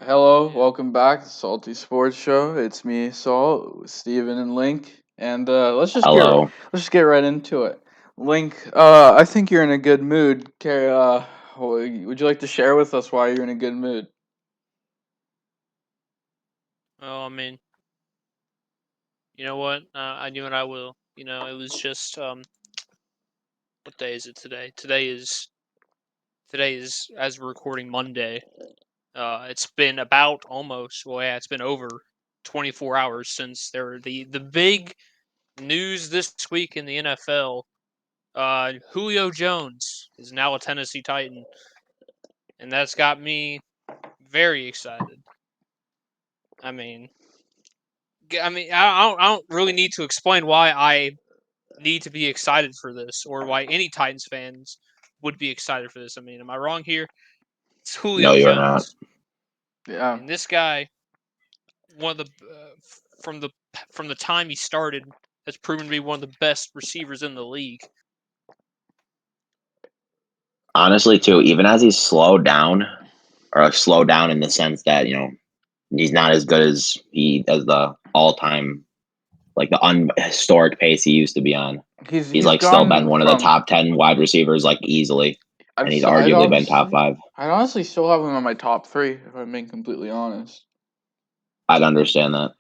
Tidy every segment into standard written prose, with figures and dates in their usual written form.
Hello, Yeah. welcome back to Salty Sports Show. It's me, Saul, Steven, and Link, and Hello. let's just get right into it. Link, I think you're in a good mood. Would you like to share with us why you're in a good mood? Well, I mean, you know what? I knew what I will. It was just what day is it today? Today is as we're recording Monday. It's been about almost well, yeah, it's been over 24 hours since the big news this week in the NFL. Julio Jones is now a Tennessee Titan, and that's got me very excited. I mean, I don't really need to explain why I need to be excited for this or why any Titans fans would be excited for this. I mean, am I wrong here? It's No, Julio you're not. Jones, Yeah, and this guy, one of the from the from the time he started, has proven to be one of the best receivers in the league. Honestly, too, even as he's slowed down, or slowed down in the sense that, he's not as good as the all time, like the unhistoric pace he used to be on. He's he's like still been gone one of the from top 10 wide receivers, like easily. And he's I'd arguably been top honestly five. I'd honestly still have him on my top three if I'm being completely honest. I'd understand that.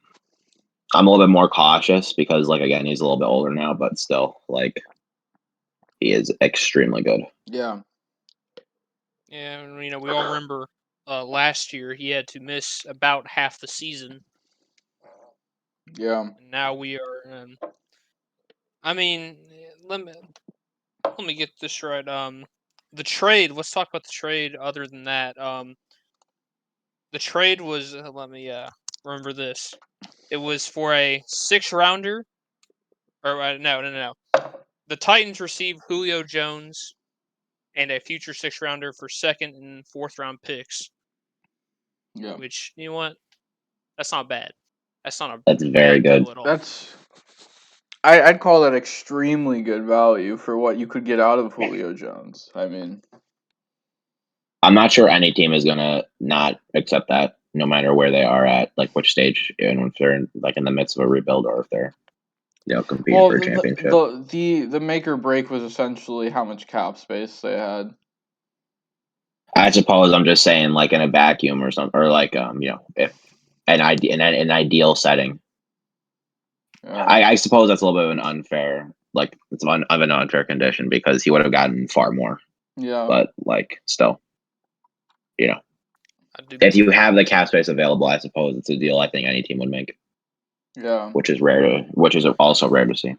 I'm a little bit more cautious because, like, again, he's a little bit older now, but still, like, he is extremely good. Yeah, And we all remember last year he had to miss about half the season, yeah. and now we are. I mean, let me get this right. The trade. Let's talk about the trade. Other than that, the trade was. Let me remember this. It was for a six rounder. Or no. The Titans received Julio Jones and a future six rounder for second and fourth round picks. Yeah. Which, you know what? That's not bad. That's not a That's very bad good. deal at all. That's I'd call that extremely good value for what you could get out of Julio Jones. I mean, I'm not sure any team is gonna not accept that, no matter where they are at, like which stage, and if they're like in the midst of a rebuild or if they're competing well, for a championship. the make or break was essentially how much cap space they had. I suppose I'm just saying, like in a vacuum or something, or like if an ideal setting. Yeah, I suppose that's a little bit of an unfair, like it's of an unfair condition because he would have gotten far more, yeah, but like still, you know, I do. if you have the cap space available, I suppose it's a deal I think any team would make, yeah, which is also rare to see.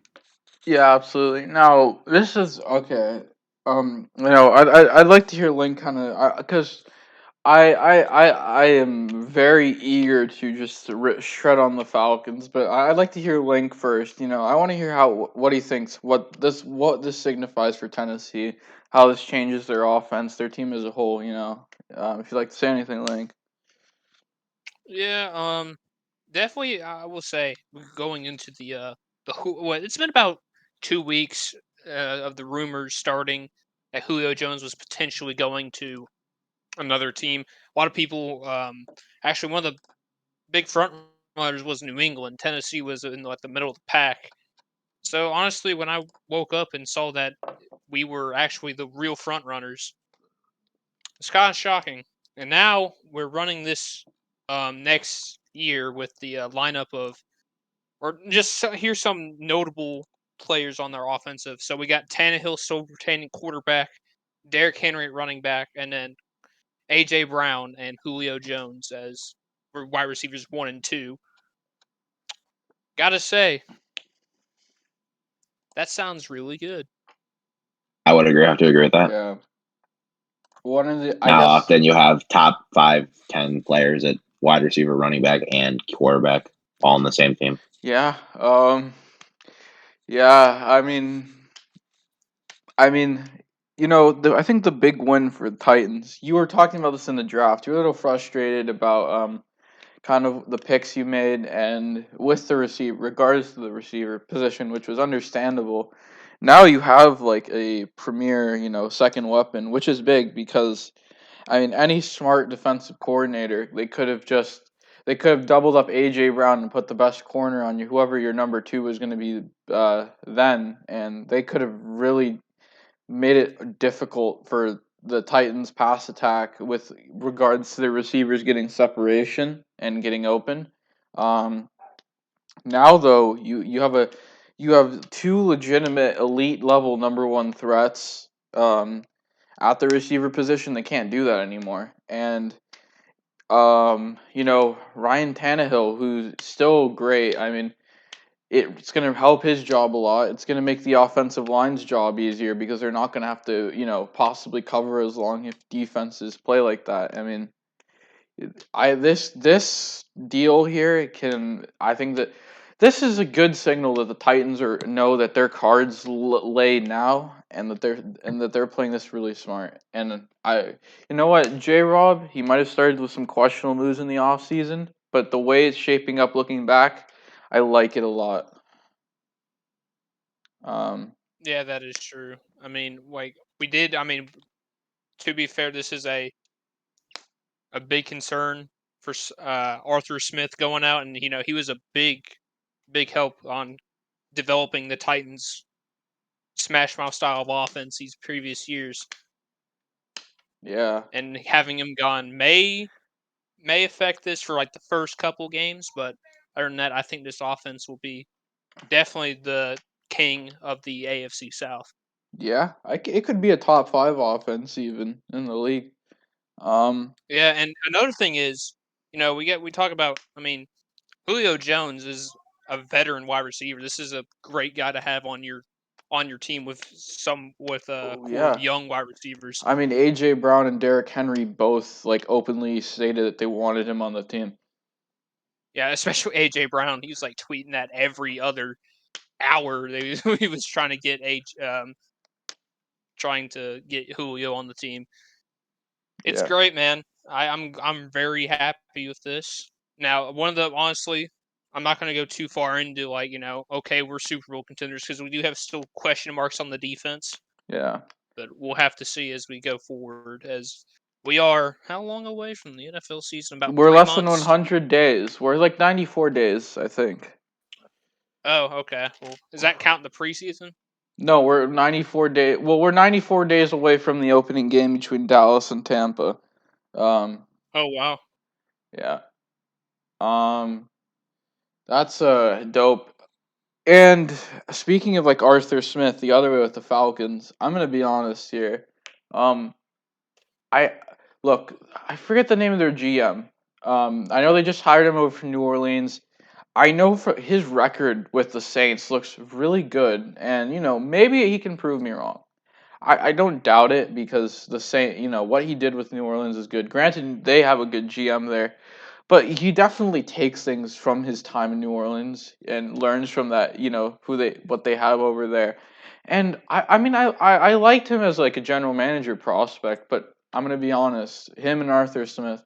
yeah. Absolutely. Now this is okay. I'd like to hear Link kind of because I am very eager to just shred on the Falcons, but I'd like to hear Link first. I want to hear what he thinks, what this signifies for Tennessee, how this changes their offense, their team as a whole. If you'd like to say anything, Link. Yeah, definitely. I will say going into it's been about 2 weeks of the rumors starting that Julio Jones was potentially going to another team. A lot of people, actually, one of the big front runners was New England. Tennessee was in like the middle of the pack. So honestly, when I woke up and saw that we were actually the real front runners, it's kind of shocking. And now we're running this next year with the lineup of, or just here's some notable players on their offensive. So we got Tannehill still retaining quarterback, Derrick Henry at running back, and then AJ Brown and Julio Jones as wide receivers 1 and 2. Gotta say, that sounds really good. I would agree. I have to agree with that. Yeah, one of the I Now, guess often you have top 5, 10 players at wide receiver, running back, and quarterback all on the same team. yeah, yeah. I mean, I think the big win for the Titans. You were talking about this in the draft. You were a little frustrated about kind of the picks you made and with the receiver, regards to the receiver position, which was understandable. Now you have like a premier, second weapon, which is big because I mean, any smart defensive coordinator, they could have doubled up AJ Brown and put the best corner on you, whoever your number two was going to be then, and they could have really made it difficult for the Titans' pass attack with regards to the receivers getting separation and getting open. Um, Now though, you have two legitimate elite level number one threats at the receiver position. They can't do that anymore, and Ryan Tannehill, who's still great. I mean, it's going to help his job a lot. It's going to make the offensive line's job easier because they're not going to have to, possibly cover as long if defenses play like that. I mean, this deal here can I think that this is a good signal that the Titans know that their cards lay now and that they're playing this really smart. And you know what, J Rob, he might have started with some questionable moves in the offseason, but the way it's shaping up looking back, I like it a lot. Yeah, that is true. I mean, like we did. I mean, to be fair, this is a big concern for Arthur Smith going out, and he was a big help on developing the Titans' smash mouth style of offense these previous years. Yeah, and having him gone may affect this for like the first couple games, but other than that, I think this offense will be definitely the king of the AFC South. yeah, it could be a top five offense even in the league. Yeah, and another thing is, we talk about. I mean, Julio Jones is a veteran wide receiver. This is a great guy to have on your team with a core of yeah. young wide receivers. I mean, AJ Brown and Derrick Henry both like openly stated that they wanted him on the team. Yeah, especially AJ Brown. He was like tweeting that every other hour. He was trying to get Julio on the team. It's Yeah. great, man. I'm very happy with this. Now, honestly, I'm not going to go too far into okay, we're Super Bowl contenders because we do have still question marks on the defense. Yeah. But we'll have to see as we go forward. As we are how long away from the NFL season? About We're 3 less than months. 100 days. We're like 94 days, I think. Oh, okay. Well, does that count the preseason? No, we're 94 days. Well, we're 94 days away from the opening game between Dallas and Tampa. Oh wow. Yeah. Um, that's dope. And speaking of like Arthur Smith, the other way with the Falcons, I'm gonna be honest here. Um, I look, I forget the name of their GM. I know they just hired him over from New Orleans. I know for his record with the Saints looks really good, and maybe he can prove me wrong. I don't doubt it because the Saint, what he did with New Orleans is good. Granted, they have a good GM there, but he definitely takes things from his time in New Orleans and learns from that. What they have over there, and I mean I liked him as like a general manager prospect, but I'm gonna be honest, him and Arthur Smith,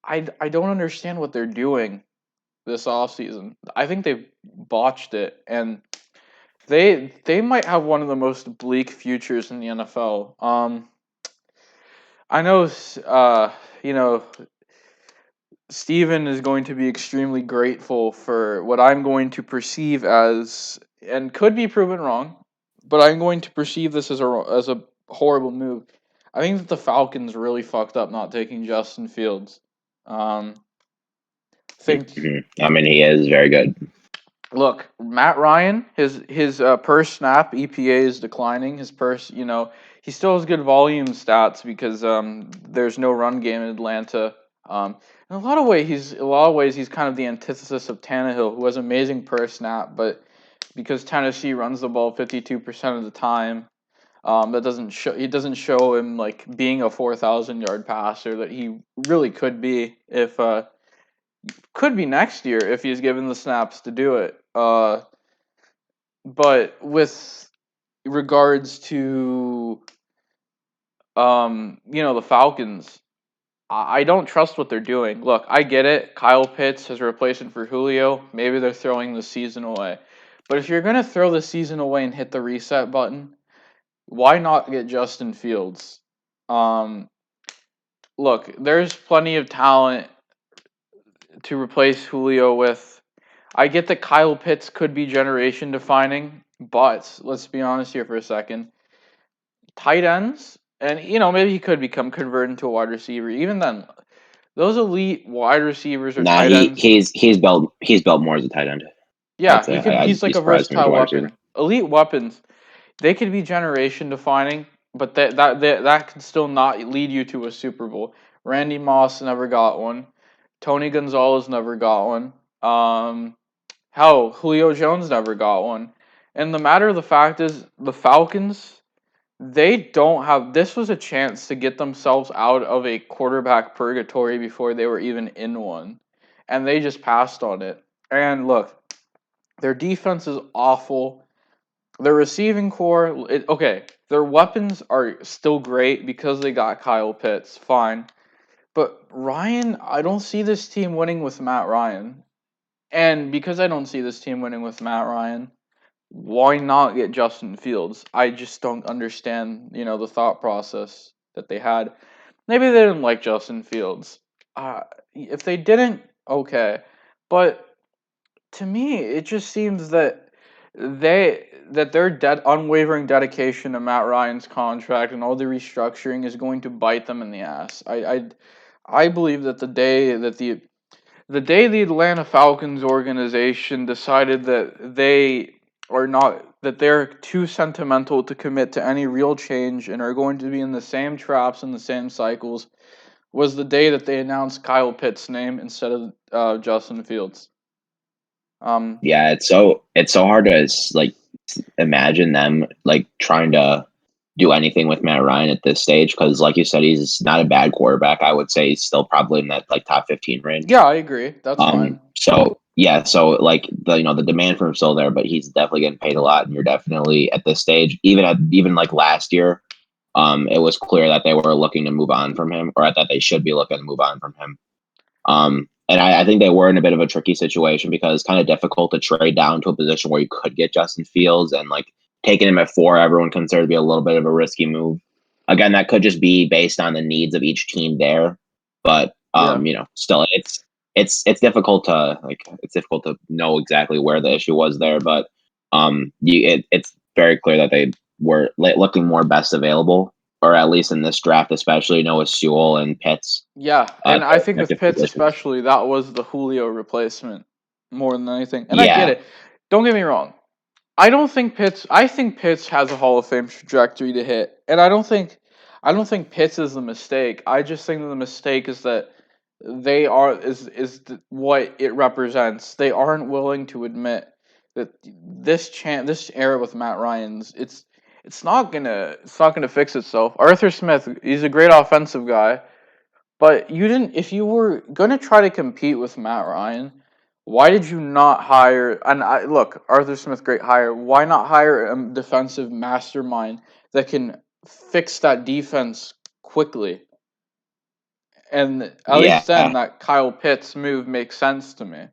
I don't understand what they're doing this offseason. I think they've botched it, and they might have one of the most bleak futures in the NFL. I know, Steven is going to be extremely grateful for what I'm going to perceive as, and could be proven wrong, but I'm going to perceive this as a horrible move. I think that the Falcons really fucked up not taking Justin Fields. Think I mean, he is very good. Look, Matt Ryan, his per snap EPA is declining. His he still has good volume stats because there's no run game in Atlanta. In a lot of ways he's kind of the antithesis of Tannehill, who has amazing per snap, but because Tennessee runs the ball 52% of the time, that doesn't show him like being a 4,000-yard passer that he really could be if could be next year if he's given the snaps to do it. But with regards to the Falcons, I don't trust what they're doing. Look, I get it. Kyle Pitts has a replacement for Julio. Maybe they're throwing the season away. But if you're gonna throw the season away and hit the reset button, why not get Justin Fields? Um, look, there's plenty of talent to replace Julio with. I get that Kyle Pitts could be generation defining, but let's be honest here for a second. Tight ends, and maybe he could become converted into a wide receiver. Even then, those elite wide receivers or Nah, tight ends. he's built more as a tight end. Yeah, I'd say he's I'd be like a surprised if he was a versatile wide receiver. weapon. Elite weapons, they could be generation defining, but that could still not lead you to a Super Bowl. Randy Moss never got one. Tony Gonzalez never got one. Hell, Julio Jones never got one. And the matter of the fact is, the Falcons, they don't have. This was a chance to get themselves out of a quarterback purgatory before they were even in one, and they just passed on it. And look, their defense is awful. Their receiving core, okay, their weapons are still great because they got Kyle Pitts, fine. But Ryan, I don't see this team winning with Matt Ryan. And because I don't see this team winning with Matt Ryan, why not get Justin Fields? I just don't understand, the thought process that they had. Maybe they didn't like Justin Fields. If they didn't, okay. But to me, it just seems that their unwavering dedication to Matt Ryan's contract and all the restructuring is going to bite them in the ass. I believe that the day the Atlanta Falcons organization decided that they're too sentimental to commit to any real change and are going to be in the same traps and the same cycles was the day that they announced Kyle Pitt's name instead of Justin Fields. Yeah, it's so hard to like imagine them like trying to do anything with Matt Ryan at this stage because, like you said, he's not a bad quarterback. I would say he's still probably in that like top 15 range. Yeah, I agree. That's fine. So yeah, so like the demand for him still there, but he's definitely getting paid a lot, and you're definitely at this stage. Even like last year, it was clear that they were looking to move on from him, or that they should be looking to move on from him. And I think they were in a bit of a tricky situation because it's kind of difficult to trade down to a position where you could get Justin Fields, and like taking him at 4, everyone considered to be a little bit of a risky move. Again, that could just be based on the needs of each team there, but still it's difficult to know exactly where the issue was there, but it's very clear that they were looking more best available, or at least in this draft, especially with Sewell and Pitts. Yeah, and I think with Pitts positions. especially, that was the Julio replacement more than anything. And I get it. Don't get me wrong. I think Pitts has a Hall of Fame trajectory to hit, and I don't think Pitts is the mistake. I just think that the mistake is that what it represents. They aren't willing to admit that this era with Matt Ryan's it's not gonna fix itself. Arthur Smith, he's a great offensive guy, but you didn't. If you were gonna try to compete with Matt Ryan, why did you not hire? And look, Arthur Smith, great hire. Why not hire a defensive mastermind that can fix that defense quickly? And at least then, that Kyle Pitts move makes sense to me.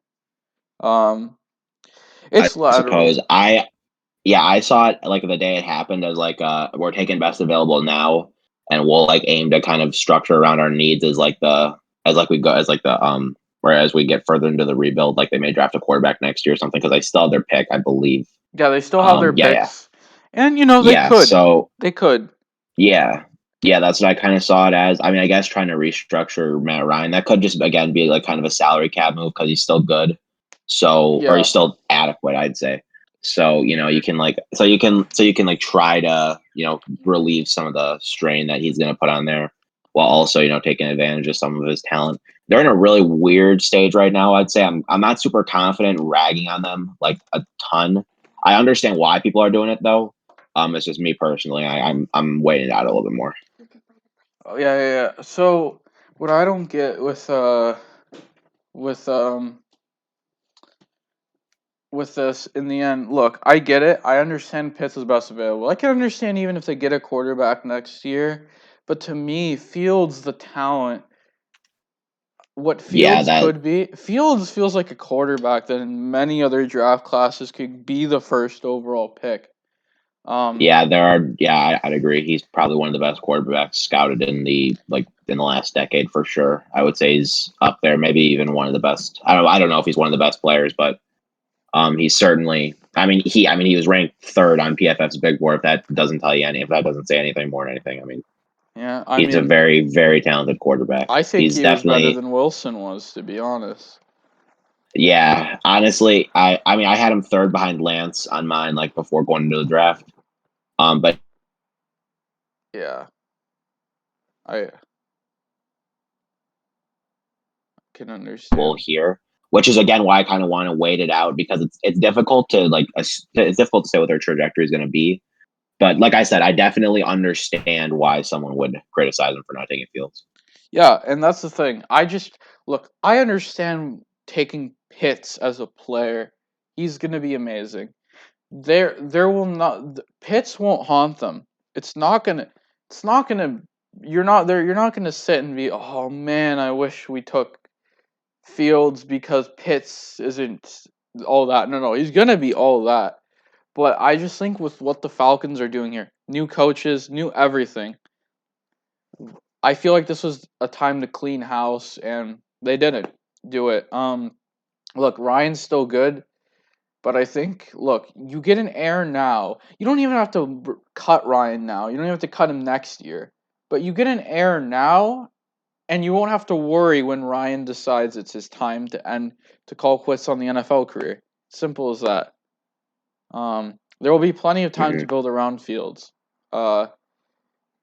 It's lateral. Suppose I saw it like the day it happened as like we're taking best available now, and we'll like aim to kind of structure around our needs as we get further into the rebuild, like they may draft a quarterback next year or something because they still have their pick, I believe. Yeah, they still have their picks, and they could. So they could. Yeah, that's what I kind of saw it as. I mean, I guess trying to restructure Matt Ryan, that could just again be like kind of a salary cap move because he's still good, or he's still adequate, I'd say. So you can try to relieve some of the strain that he's going to put on there, while also taking advantage of some of his talent. They're in a really weird stage right now. I'd say I'm not super confident ragging on them like a ton. I understand why people are doing it though. It's just me personally. I'm waiting it out a little bit more. Oh, yeah. So what I don't get with this in the end, look, I get it. I understand Pitts is best available. I can understand even if they get a quarterback next year, but to me, Fields the talent. What Fields could be, Fields feels like a quarterback that in many other draft classes could be the first overall pick. Yeah, there are. Yeah, I'd agree. He's probably one of the best quarterbacks scouted in the last decade for sure. I would say he's up there, maybe even one of the best. I don't know if he's one of the best players, but he's certainly. He was ranked third on PFF's Big Board. If that doesn't say anything more than anything, Yeah, he's a very, very talented quarterback. I think He's he was better definitely. than Wilson was, to be honest. Yeah, honestly, I had him third behind Lance on mine, like before going into the draft. But Yeah, I can understand. here, which is again why I kind of want to wait it out because it's difficult to it's difficult to say what their trajectory is going to be. But like I said, I definitely understand why someone would criticize him for not taking Fields. Yeah, and that's the thing. I understand taking Pitts as a player. He's gonna be amazing. There will not Pitts won't haunt them. It's not gonna. It's not gonna. You're not there. You're not gonna sit and be, oh man, I wish we took Fields because Pitts isn't all that. No, no, he's gonna be all that. But I just think with what the Falcons are doing here, new coaches, new everything. I feel like this was a time to clean house, and they didn't do it. Look, Ryan's still good, but I think, look, you get an heir now. You don't even have to cut Ryan now. You don't even have to cut him next year. But you get an heir now, and you won't have to worry when Ryan decides it's his time to end to call quits on the NFL career. Simple as that. There will be plenty of time to Hmm. build around Fields. Uh,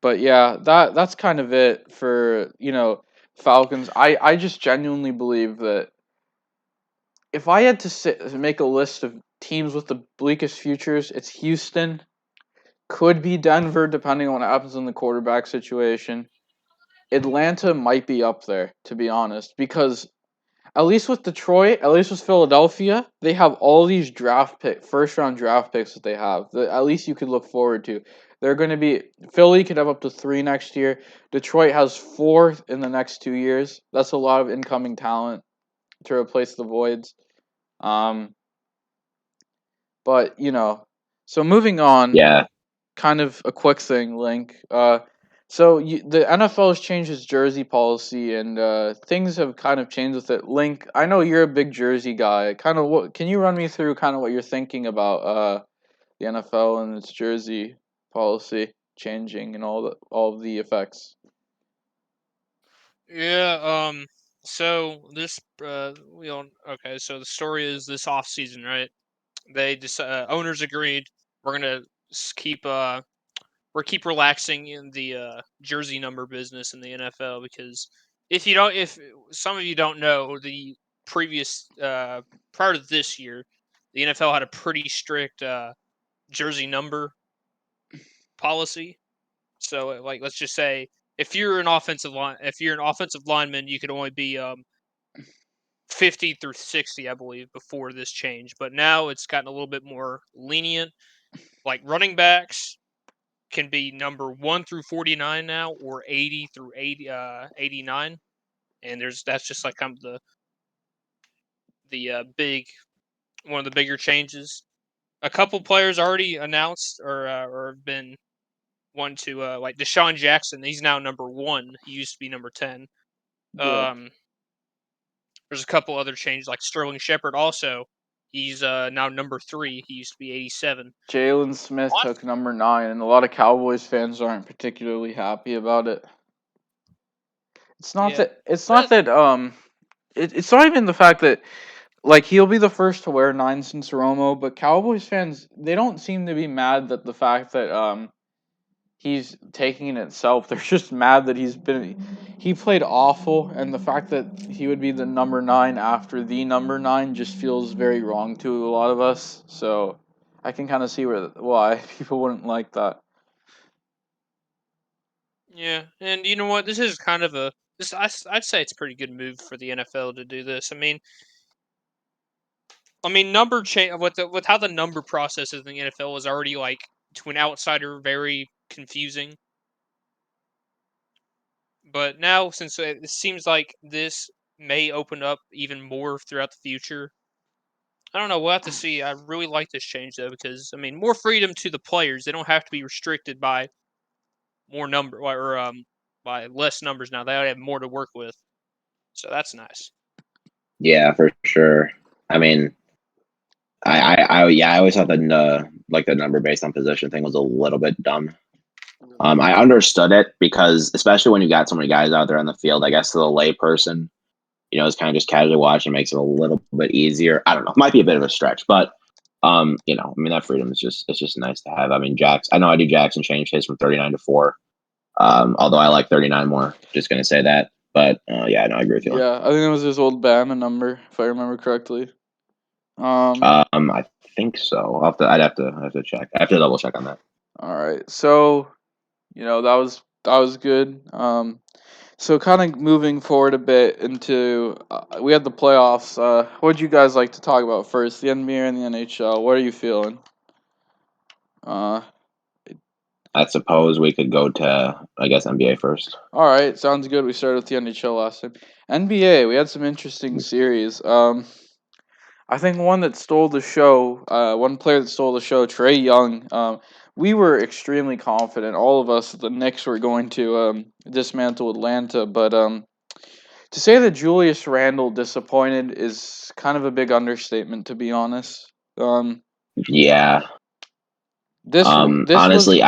but yeah, that's kind of it for Falcons. I just genuinely believe that if I had to make a list of teams with the bleakest futures, it's Houston, could be Denver depending on what happens in the quarterback situation. Atlanta might be up there, to be honest, because at least with Detroit, at least with Philadelphia, they have all these first round draft picks that they have. That at least you could look forward to. They're going to be Philly could have up to 3 next year. Detroit has 4 in the next 2 years. That's a lot of incoming talent to replace the voids. Um, but so moving on, Yeah, kind of a quick thing, Link. The NFL has changed its jersey policy, and things have kind of changed with it. Link, I know you're a big jersey guy. Kind of what? Can you run me through kind of what you're thinking about the NFL and its jersey policy changing and all of the effects? Yeah. So this okay. So the story is this off season, right? They just owners agreed we're gonna keep keep relaxing in the jersey number business in the NFL because if some of you don't know, the previous prior to this year, the NFL had a pretty strict jersey number policy. So like let's just say if you're an offensive lineman, you could only be 50 through 60, I believe, before this change. But now it's gotten a little bit more lenient. Like running backs can be number 1 through 49 now, or 80 through 89. And that's just like kind of the big one of the bigger changes. A couple players already announced or have been one to like Deshaun Jackson. He's now number 1. He used to be number 10. Yeah. Um, there's a couple other changes like Sterling Shepard also. He's now number 3. He used to be 87. Jalen Smith took number 9, and a lot of Cowboys fans aren't particularly happy about it. It's not Yeah. that. It's not that. It's not even the fact that like he'll be the first to wear 9 since Romo, but Cowboys fans they don't seem to be mad that the fact that he's taking it itself. They're just mad that he played awful, and the fact that he would be the number 9 after the number 9 just feels very wrong to a lot of us. So I can kind of see why people wouldn't like that. Yeah, and you know what? This is kind of a this I'd say it's a pretty good move for the NFL to do this. I mean, number change with how the number process is in the NFL is already like to an outsider very confusing. But now, since it seems like this may open up even more throughout the future, I don't know. We'll have to see. I really like this change though because I mean, more freedom to the players. They don't have to be restricted by more number or by less numbers now. They have more to work with, so that's nice. Yeah, for sure. I mean, I always thought that like the number based on position thing was a little bit dumb. I understood it because especially when you got so many guys out there on the field, I guess to the lay person, it's kind of just casually watching makes it a little bit easier. I don't know, it might be a bit of a stretch, but I mean that freedom is just nice to have. I mean, I know Eddie Jackson changed his from 39 to 4. Although I like 39 more. Just gonna say that, but yeah, no, I agree with you. Yeah, I think it was his old Bama number, if I remember correctly. I think so. I'd have to check. I have to double check on that. All right, so that was good. So kind of moving forward a bit into we had the playoffs. What would you guys like to talk about first? The NBA and the NHL. What are you feeling? Uh, I suppose we could go to, I guess, NBA first. all right, sounds good. We started with the NHL last time. NBA, we had some interesting series. I think one that stole the show, one player that stole the show, Trae Young. We were extremely confident, all of us, that the Knicks were going to dismantle Atlanta. But to say that Julius Randle disappointed is kind of a big understatement, to be honest. Yeah. This was Honestly,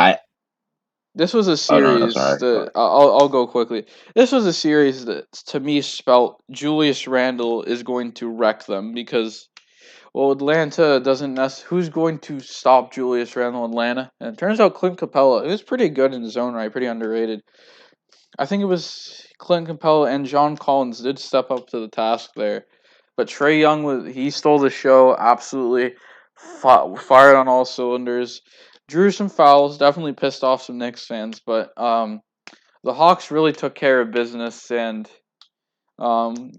this was a Oh no, series sorry. that I'll go quickly. This was a series that to me spelt Julius Randle is going to wreck them because well, Atlanta doesn't who's going to stop Julius Randle in Atlanta? And it turns out Clint Capella, it was pretty good in his own right, pretty underrated. I think it was Clint Capella and John Collins did step up to the task there. But Trae Young he stole the show, absolutely fired on all cylinders. Drew some fouls, definitely pissed off some Knicks fans, but the Hawks really took care of business and um,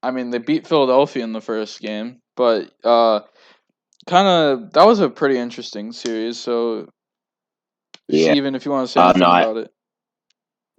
I mean they beat Philadelphia in the first game, but kind of that was a pretty interesting series. So, Yeah. Steven, if you want to say anything No, about it,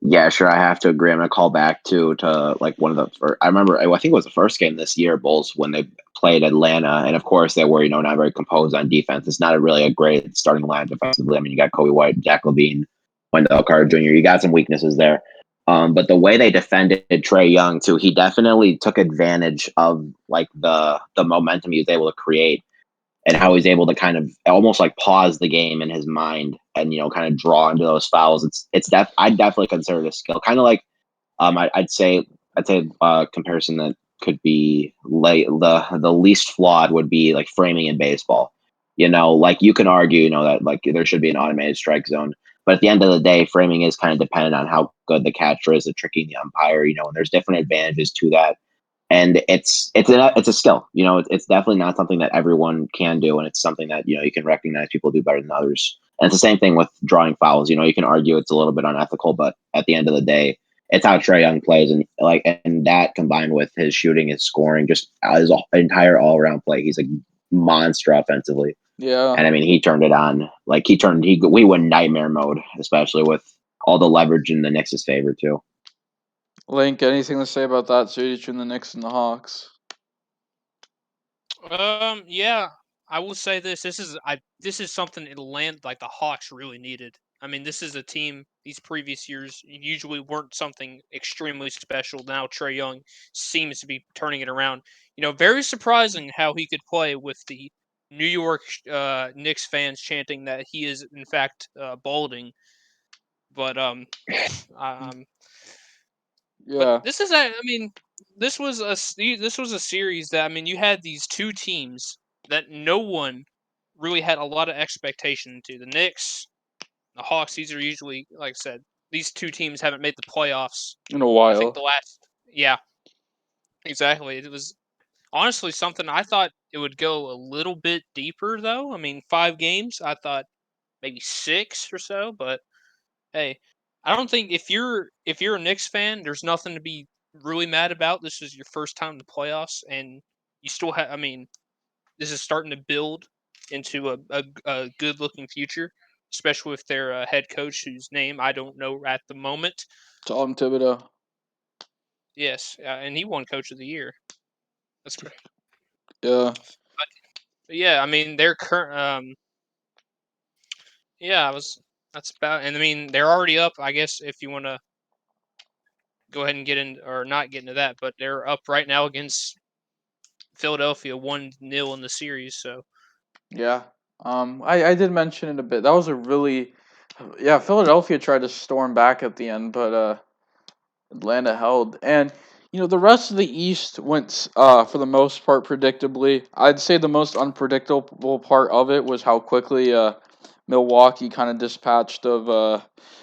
yeah, sure. I have to agree. I'm gonna call back to like one of the first. I remember. I think it was the first game this year, Bulls, when they played Atlanta, and of course they were not very composed on defense. It's not really a great starting line defensively. I mean, you got Kobe White, Jack Levine, Wendell Carter Jr. You got some weaknesses there, but the way they defended Trae Young too, he definitely took advantage of like the momentum he was able to create and how he's able to kind of almost like pause the game in his mind and kind of draw into those fouls. I'd definitely consider it a skill, kind of like I'd say comparison that could be like the least flawed would be like framing in baseball. Like you can argue, that like there should be an automated strike zone, but at the end of the day, framing is kind of dependent on how good the catcher is at tricking the umpire. And there's different advantages to that, and it's a skill. It's definitely not something that everyone can do, and it's something that you can recognize people do better than others. And it's the same thing with drawing fouls. You can argue it's a little bit unethical, but at the end of the day, it's how Trae Young plays, and that combined with his shooting, his scoring, just his entire all around play, he's a monster offensively. yeah. And I mean, he turned it on. Like we went nightmare mode, especially with all the leverage in the Knicks' favor too. Link, anything to say about that series between the Knicks and the Hawks? Yeah, I will say this. This is something Atlanta, like the Hawks, really needed. I mean, this is a team these previous years usually weren't something extremely special. Now Trae Young seems to be turning it around. Very surprising how he could play with the New York Knicks fans chanting that he is in fact balding. But um, but Yeah. this is I mean, this was a series that I mean, you had these two teams that no one really had a lot of expectation to. The Knicks, the Hawks. These are usually, like I said, these two teams haven't made the playoffs. In a I think the while. last, yeah, exactly. It was honestly something I thought it would go a little bit deeper, though. I mean, 5 games. I thought maybe 6 or so, but hey, I don't think if you're a Knicks fan, there's nothing to be really mad about. This is your first time in the playoffs, and you still have. I mean, this is starting to build into a good looking future, especially with their head coach, whose name I don't know at the moment. Tom Thibodeau. Yes, and he won Coach of the Year. That's great. Yeah. Yeah, I mean they're current. Yeah, that's about, and I mean they're already up. I guess if you want to go ahead and get in or not get into that, but they're up right now against Philadelphia 1-0 in the series. So Yeah. I did mention it a bit. That was a really, yeah. Philadelphia tried to storm back at the end, but Atlanta held. And the rest of the East went for the most part predictably. I'd say the most unpredictable part of it was how quickly Milwaukee kind of dispatched of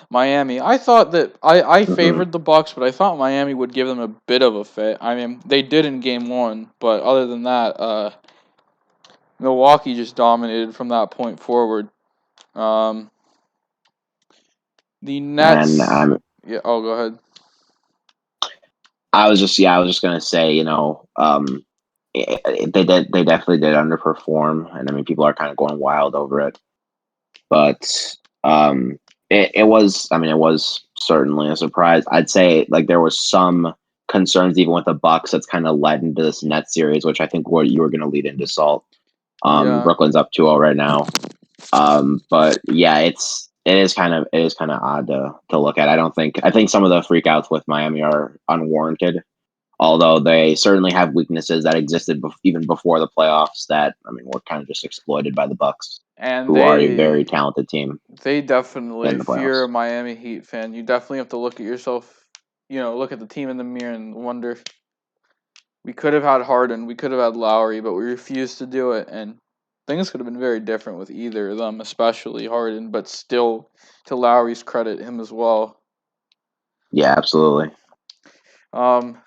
Miami. I thought that I Mhm. favored the Bucks, but I thought Miami would give them a bit of a fit. I mean, they did in Game 1, but other than that, Milwaukee just dominated from that point forward. Um, the And Nets. Yeah. Oh, go ahead. I was just gonna say, they definitely did underperform, and I mean, people are kind of going wild over it. But it was certainly a surprise. I'd say like there was some concerns even with the Bucks that's kind of led into this net series, which I think what you were going to lead into Salt. Yeah. Brooklyn's up 2-0 right now. But yeah, it is kind of odd to look at. I think some of the freakouts with Miami are unwarranted. Although they certainly have weaknesses that existed even before the playoffs that I mean were kind of just exploited by the Bucks, And who are a very talented team they definitely, in the if you're playoffs. a Miami Heat fan, you definitely have to look at yourself, look at the team in the mirror and wonder, we could have had Harden, we could have had Lowry, but we refused to do it. And things could have been very different with either of them, especially Harden, but still, to Lowry's credit, him as well. Yeah, absolutely. Um,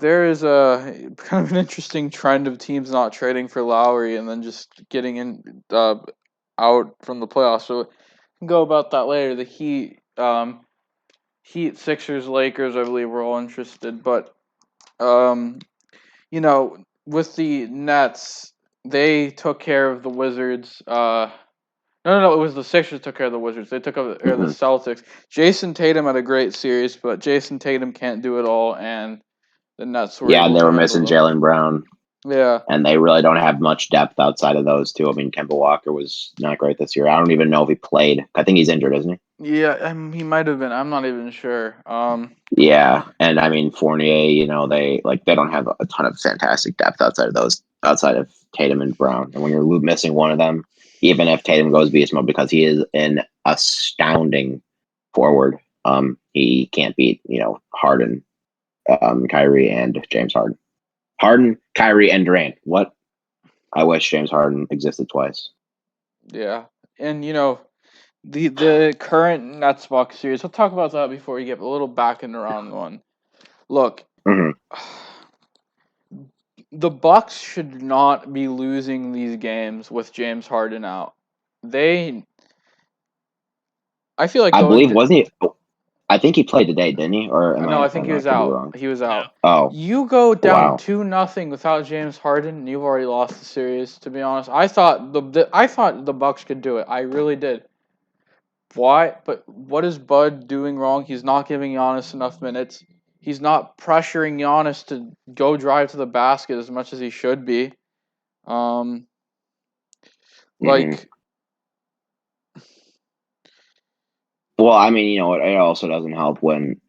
there is a kind of an interesting trend of teams not trading for Lowry and then just getting out from the playoffs. So we can go about that later. The Heat, Sixers, Lakers, I believe we're all interested. But um, with the Nets, they took care of the Wizards. No, it was the Sixers took care of the Wizards. They took care of the Hmm. Celtics. Jason Tatum had a great series, but Jason Tatum can't do it all, and the Nets were Yeah, and able they to were handle missing them. Jalen Brown, Yeah. and they really don't have much depth outside of those two. I mean, Kemba Walker was not great this year. I don't even know if he played. I think he's injured, isn't Yeah, he might have been. I'm not even sure. he? Yeah, and I mean Fournier. They don't have a ton of fantastic depth outside of Tatum and Brown. And when you're missing one of them, even if Tatum goes beast mode because he is an astounding forward, he can't beat Harden, Kyrie, and James Harden. Harden, Kyrie, and Durant. What? I wish James Harden existed twice. Yeah, and the current Nets Bucks series. We'll talk about that before we get a little back in the round one. Look, Hmm. the Bucks should not be losing these games with James Harden out. They, I feel like I going believe to. wasn't he? I think he played today, didn't he? Or No, I think he I was could be out. wrong. He was no, out. Oh, You go down wow. 2-0 without James Harden, and you've already lost the series. To be honest, I thought the Bucks could do it. I really did. Why? But what is Bud doing wrong? He's not giving Giannis enough minutes. He's not pressuring Giannis to go drive to the basket as much as he should be. Um, Hmm. like, Well, I mean, it also doesn't help when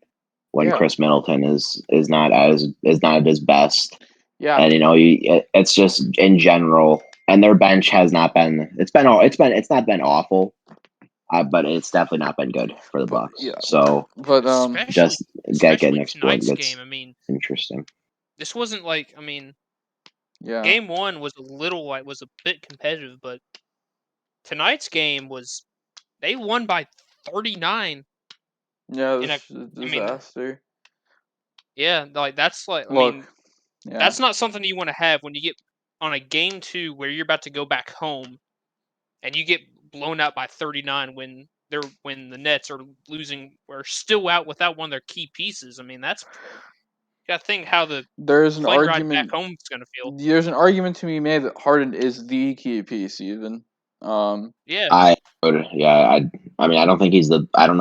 yeah, Chris Middleton is not at his best, yeah. and it's just in general, and their bench has not been. It's not been awful, but it's definitely not been good for the But Bucks. yeah, So but especially just getting especially exploited tonight's gets game. I mean, interesting. this wasn't like I mean, yeah, game one was was a bit competitive, but tonight's game was they won by 39. yeah. In a, This is a I mean, disaster. yeah, like that's like I mean Look, yeah. that's not something you want to have when you get on a game two where you're about to go back home and you get blown out by 39 when the Nets are still out without one of their key pieces. I mean, that's you got to think how the There's an plane ride back argument. home is going to feel. There's an argument to be made that Harden is the key piece. Even. Yeah, I would, yeah, I mean, I don't know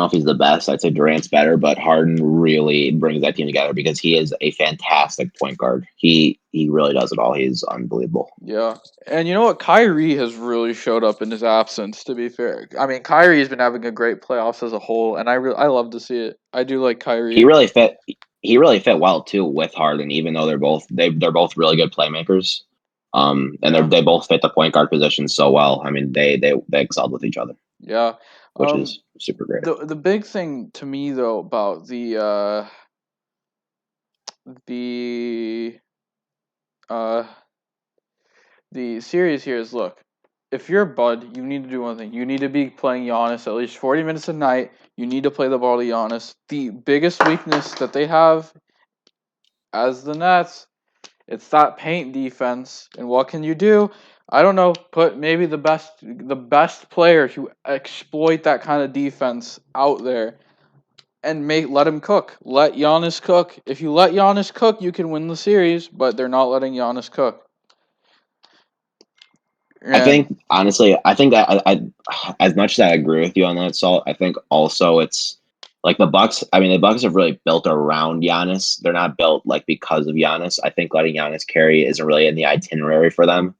if he's the best. I'd say Durant's better, but Harden really brings that team together because he is a fantastic point guard. He really does it all. He's unbelievable. Yeah. And you know what? Kyrie has really showed up in his absence, to be fair. I mean, Kyrie's been having a great playoffs as a whole, and I love to see it. I do like Kyrie. He really fit well too with Harden, even though they're both really good playmakers. And they both fit the point guard position so well. I mean, they excelled with each other. Yeah. Which is super great. The big thing to me though about the series here is, look, if you're Bud, you need to do one thing. You need to be playing Giannis at least 40 minutes a night. You need to play the ball to Giannis. The biggest weakness that they have as the Nets, it's that paint defense. And what can you do? I don't know. Put maybe the best player to exploit that kind of defense out there, and let him cook. Let Giannis cook. If you let Giannis cook, you can win the series. But they're not letting Giannis cook. I think honestly, I as much as I agree with you on that, Salt, I think also it's like the Bucks. I mean, the Bucks have really built around Giannis. They're not built like because of Giannis. I think letting Giannis carry isn't really in the itinerary for them.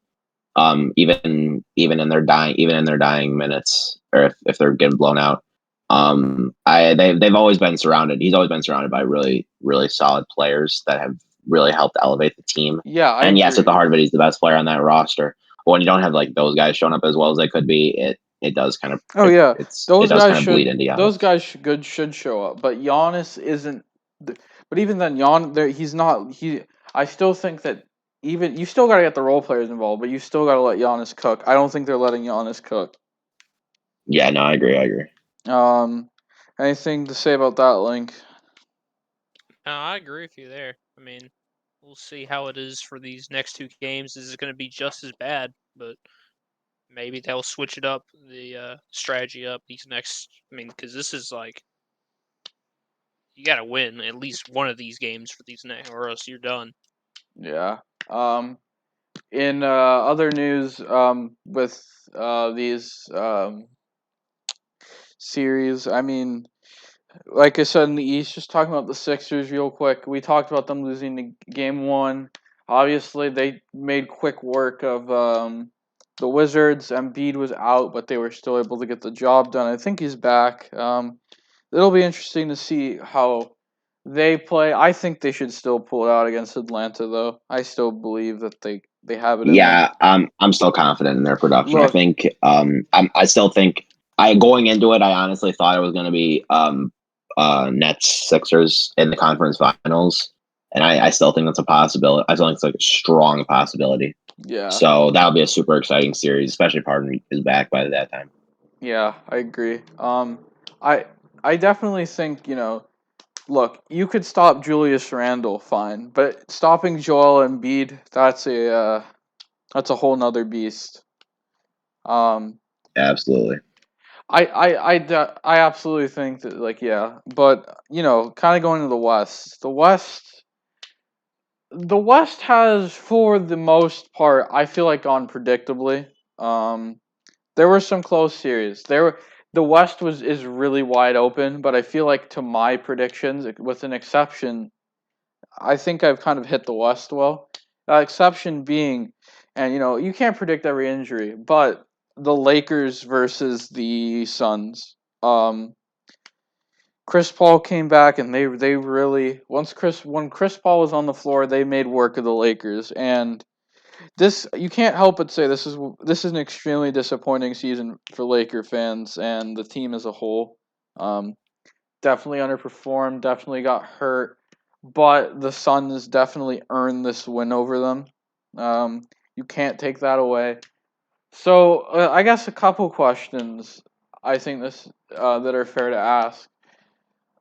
Even in their dying minutes, or if they're getting blown out. They've always been surrounded. He's always been surrounded by really, really solid players that have really helped elevate the team. Yeah, and yes, at the heart of it, he's the best player on that roster. But when you don't have like those guys showing up as well as they could be, it does kind of. Those guys should bleed into Giannis. Those guys should show up, but Giannis isn't. But even then, he's not. I still think that even you still got to get the role players involved, but you still got to let Giannis cook. I don't think they're letting Giannis cook. Yeah, no, I agree. Anything to say about that, Link? No, I agree with you there. I mean, we'll see how it is for these next two games. Is it going to be just as bad? But maybe they'll switch it up, the strategy up these next. I mean, because this is like you got to win at least one of these games for these next, or else you're done. Yeah. In other news, with these series, I mean, like I said in the East, just talking about the Sixers real quick. We talked about them losing the game one. Obviously, they made quick work of the Wizards. Embiid was out, but they were still able to get the job done. I think he's back. It'll be interesting to see how they play. I think they should still pull it out against Atlanta, though. I still believe that they have it. Yeah, I'm still confident in their production. Look, I think I still think going into it, I honestly thought it was going to be Nets Sixers in the conference finals, and I still think that's a possibility. I still think it's like a strong possibility. Yeah. So that'll be a super exciting series, especially if Harden is back by that time. Yeah, I agree. I definitely think, look, you could stop Julius Randle, fine, but stopping Joel Embiid, that's a whole nother beast. Absolutely. I absolutely think that, like, yeah, but kind of going to the West. The West has, for the most part, I feel like, gone predictably. There were some close series. The West is really wide open, but I feel like, to my predictions, with an exception, I think I've kind of hit the West well. Exception being, and you can't predict every injury, but the Lakers versus the Suns. Chris Paul came back, and they really, when Chris Paul was on the floor, they made work of the Lakers. And this, you can't help but say, this is an extremely disappointing season for Laker fans and the team as a whole. Definitely underperformed, definitely got hurt, but the Suns definitely earned this win over them. You can't take that away. So I guess a couple questions I think that are fair to ask.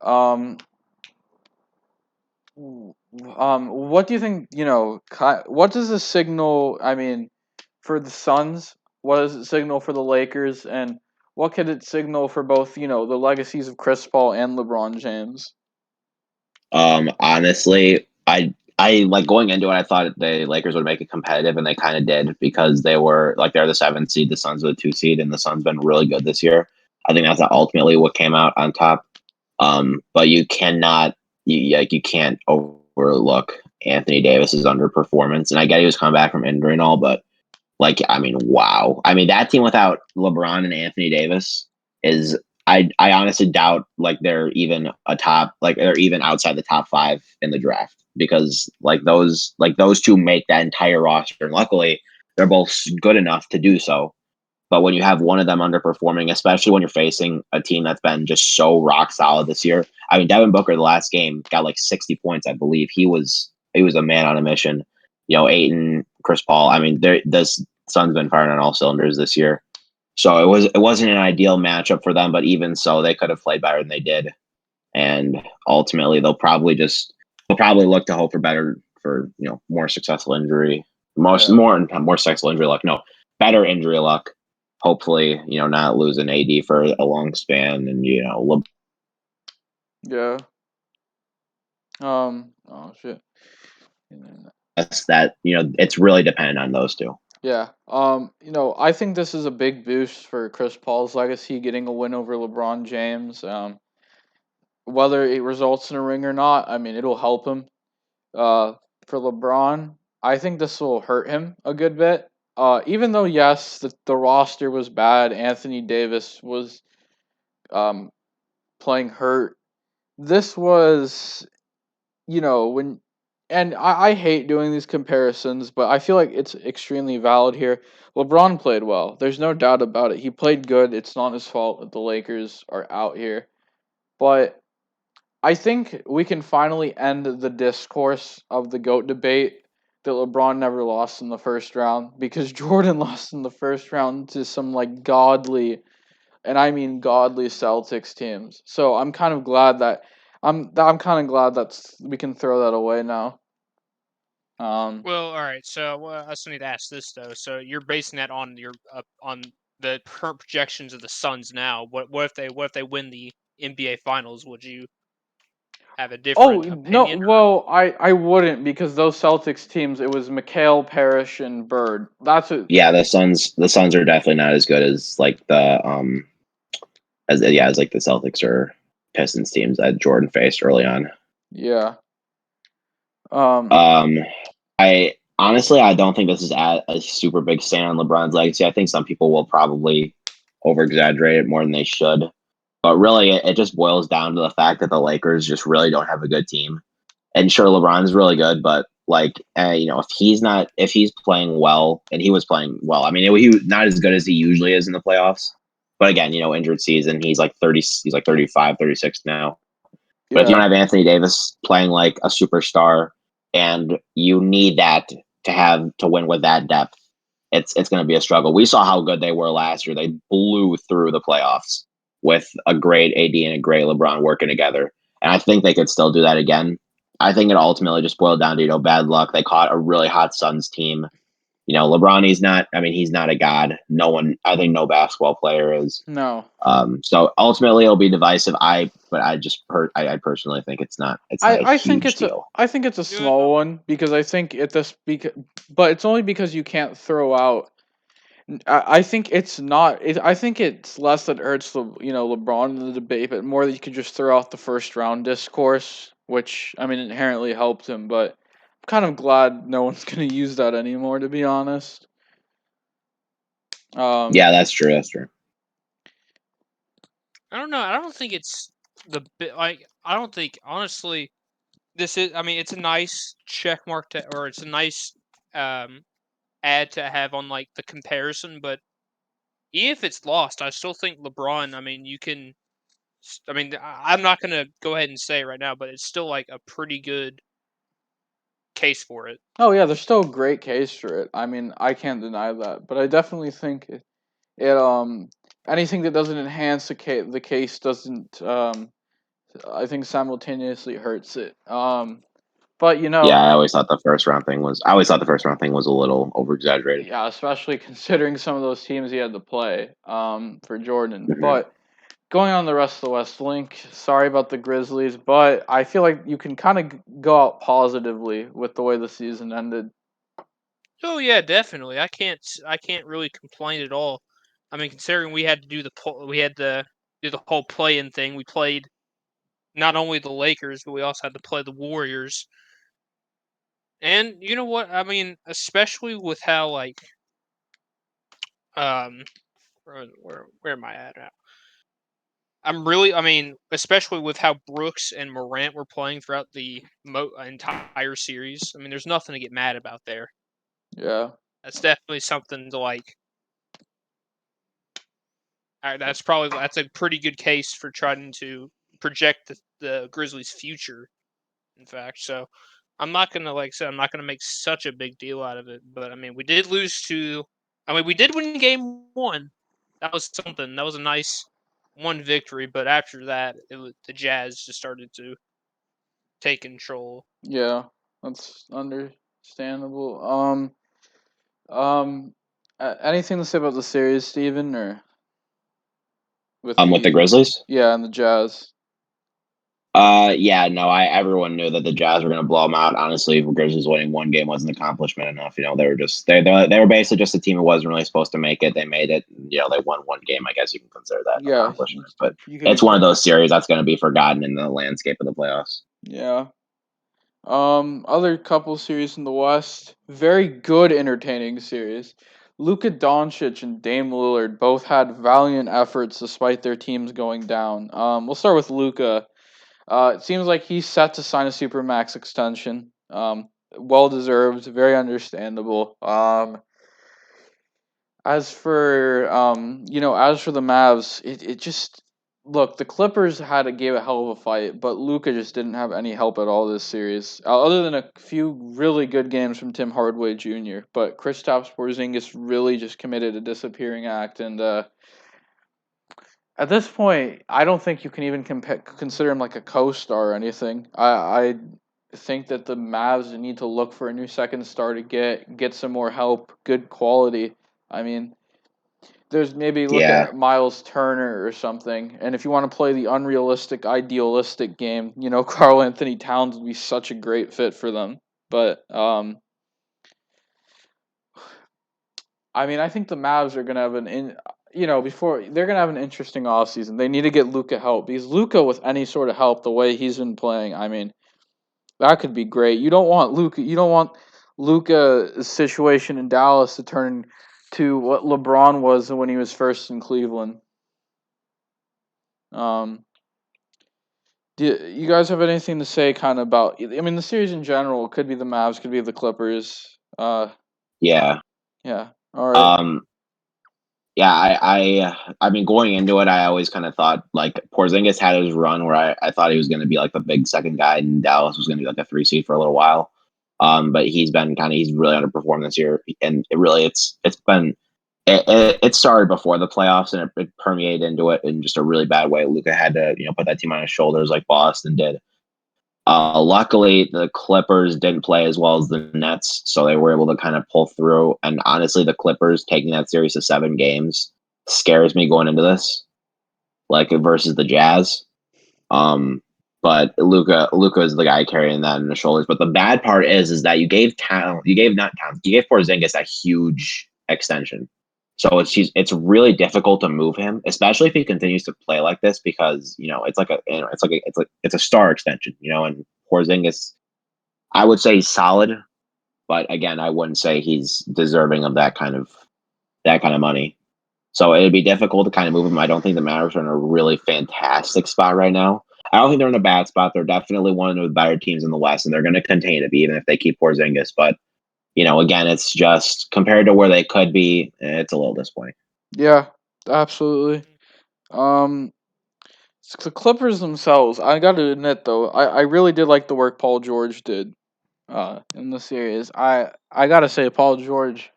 What do you think? What does the signal? I mean, for the Suns, what does it signal for the Lakers, and what could it signal for both? The legacies of Chris Paul and LeBron James. Honestly, I like going into it. I thought the Lakers would make it competitive, and they kind of did because they're the 7th seed, the Suns are the 2 seed, and the Suns been really good this year. I think that's ultimately what came out on top. But you cannot, you can't overlook Anthony Davis's underperformance. And I get he was coming back from injury and all, but like, I mean, wow. I mean, that team without LeBron and Anthony Davis is, I honestly doubt like they're even they're even outside the top 5 in the draft, because those two make that entire roster. And luckily they're both good enough to do so. But when you have one of them underperforming, especially when you're facing a team that's been just so rock solid this year. I mean, Devin Booker, the last game, got like 60 points, I believe. He was a man on a mission. Ayton, Chris Paul. I mean, this Suns been firing on all cylinders this year. So it wasn't an ideal matchup for them, but even so, they could have played better than they did. And ultimately, they'll probably look to hope for more successful injury, more successful injury luck. No, better injury luck. Hopefully, not losing AD for a long span, and Yeah. Oh shit. that it's really dependent on those two. Yeah. I think this is a big boost for Chris Paul's legacy, getting a win over LeBron James. Whether it results in a ring or not, I mean, it'll help him. For LeBron, I think this will hurt him a good bit. Even though yes, the roster was bad, Anthony Davis was playing hurt. This was, when, and I hate doing these comparisons, but I feel like it's extremely valid here. LeBron played well. There's no doubt about it. He played good. It's not his fault that the Lakers are out here. But I think we can finally end the discourse of the GOAT debate that LeBron never lost in the first round, because Jordan lost in the first round to some godly, and I mean godly, Celtics teams. So I'm kind of glad that we can throw that away now. Well, all right. So I still need to ask this though. So you're basing that on on the current projections of the Suns now. What if they win the NBA Finals? Would you have a Oh different no, opinion? well I wouldn't, because those Celtics teams, it was McHale, Parrish, and Bird. That's it. Yeah, the Suns are definitely not as good as as the Celtics or Pistons teams that Jordan faced early on. Yeah. I honestly, I don't think this is a super big stand on LeBron's legacy. I think some people will probably over exaggerate it more than they should. But really, it just boils down to the fact that the Lakers just really don't have a good team. And sure, LeBron's really good, but if he's playing well, and he was playing well, I mean, he was not as good as he usually is in the playoffs. But again, injured season, he's like 30, he's like 35, 36 now. But if you don't have Anthony Davis playing like a superstar, and you need that to win with that depth, it's going to be a struggle. We saw how good they were last year. They blew through the playoffs with a great AD and a great LeBron working together. And I think they could still do that again. I think it ultimately just boiled down to, bad luck. They caught a really hot Suns team. LeBron, he's not a god. I think no basketball player is. No. So ultimately it'll be divisive. I personally think it's not. I think it's a small one, because I think but it's only because you can't throw out. I think it's not. I think it's less that hurts LeBron in the debate, but more that you could just throw out the first round discourse, which I mean inherently helped him. But I'm kind of glad no one's gonna use that anymore, to be honest. Yeah, that's true. That's true. I don't know. I don't think it's I don't think, honestly, this is. I mean, it's a nice check mark or it's a nice add to have on the comparison. But even if it's lost, I still think LeBron. I mean, you can. I mean, I'm not gonna go ahead and say it right now, but it's still a pretty good case for it. Oh yeah, there's still a great case for it. I mean, I can't deny that, but I definitely think it anything that doesn't enhance the case doesn't I think simultaneously hurts it. But yeah, I always thought the first round thing was a little over exaggerated. Yeah, especially considering some of those teams he had to play for Jordan. Mm-hmm. But going on the rest of the West, Link, sorry about the Grizzlies, but I feel like you can kind of go out positively with the way the season ended. Oh yeah, definitely. I can't really complain at all. I mean, considering we had to do we had the do the whole play-in thing. We played not only the Lakers, but we also had to play the Warriors. And you know what? I mean, especially with how like where am I at now? I mean, especially with how Brooks and Morant were playing throughout the entire series. I mean, there's nothing to get mad about there. Yeah. That's definitely something to like. That's a pretty good case for trying to project the Grizzlies' future. In fact, so I'm not gonna I'm not gonna make such a big deal out of it. But I mean, we did lose to. I mean, we did win game 1. That was something. That was a nice one victory. But after that, the Jazz just started to take control. Yeah, that's understandable. Anything to say about the series, Steven, or With the Grizzlies? Yeah, and the Jazz. Yeah, no, everyone knew that the Jazz were going to blow them out. Honestly, if the Grizzlies winning one game wasn't an accomplishment enough. You know, they were basically just a team who wasn't really supposed to make it. They made it. You know, they won one game. I guess you can consider that an accomplishment. But it's one of those series that's going to be forgotten in the landscape of the playoffs. Yeah. Other couple series in the West, very good, entertaining series. Luka Doncic and Dame Lillard both had valiant efforts despite their teams going down. We'll start with Luka. It seems like he's set to sign a supermax extension. Well deserved, very understandable. As for the Mavs, it just look, the Clippers gave a hell of a fight, but Luka just didn't have any help at all this series, other than a few really good games from Tim Hardaway Jr. But Kristaps Porzingis really just committed a disappearing act, and at this point, I don't think you can even consider him like a co-star or anything. I think that the Mavs need to look for a new second star to get some more help, good quality. I mean, there's maybe look at Miles Turner or something, and if you want to play the unrealistic, idealistic game, Karl Anthony Towns would be such a great fit for them. But I mean, I think the Mavs are gonna have they're gonna have an interesting offseason. They need to get Luka help, because Luka, with any sort of help, the way he's been playing, I mean, that could be great. You don't want Luka's situation in Dallas to turn to what LeBron was when he was first in Cleveland. Do you guys have anything to say kind of about? I mean, the series in general could be the Mavs, could be the Clippers. Yeah. All right. Yeah, I mean, going into it, I always kind of thought like Porzingis had his run where I thought he was going to be like the big second guy, and Dallas was going to be like a 3 seed for a little while. But he's really underperformed this year, and it started before the playoffs, and it permeated into it in just a really bad way. Luka had to put that team on his shoulders like Boston did. Luckily, the Clippers didn't play as well as the Nets, so they were able to kind of pull through. And honestly, the Clippers taking that series to 7 games scares me going into this, like versus the Jazz. But Luka is the guy carrying that in the shoulders. But the bad part is that you gave Porzingis a huge extension. So it's really difficult to move him, especially if he continues to play like this, because it's a star extension, and Porzingis, I would say he's solid, but again, I wouldn't say he's deserving of that kind of money. So it'd be difficult to kind of move him. I don't think the Mavericks are in a really fantastic spot right now. I don't think they're in a bad spot. They're definitely one of the better teams in the West, and they're going to continue to be, even if they keep Porzingis. But again, it's just compared to where they could be, it's a little disappointing. Yeah, absolutely. The Clippers themselves, I got to admit though, I really did like the work Paul George did in the series. I got to say, Paul George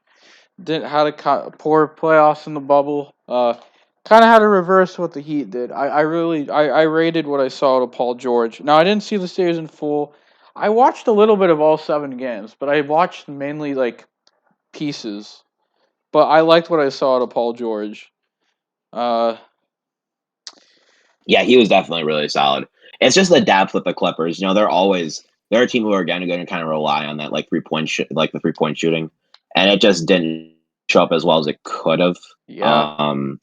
had a poor playoffs in the bubble. Kind of had a reverse what the Heat did. I rated what I saw to Paul George. Now, I didn't see the series in full. I watched a little bit of all 7 games, but I watched mainly like pieces. But I liked what I saw to Paul George. Yeah, he was definitely really solid. It's just the depth with the Clippers. They're a team who are going to kind of rely on that like 3-point the 3-point shooting, and it just didn't show up as well as it could have. Yeah.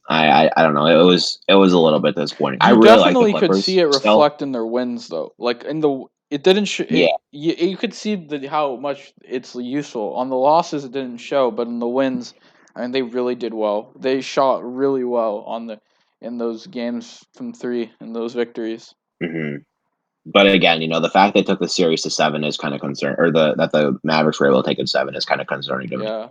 I don't know. It was a little bit disappointing. I You really like the definitely could Clippers see it still. reflect in their wins, though. Like in the, it didn't. Yeah. You could see how much it's useful. On the losses, it didn't show, but in the wins, I mean, they really did well. They shot really well on the in those games from three and those victories. hmm But again, the fact they took the series to 7 is kind of concern, or that the Mavericks were able to take it to 7 is kind of concerning to me. Yeah.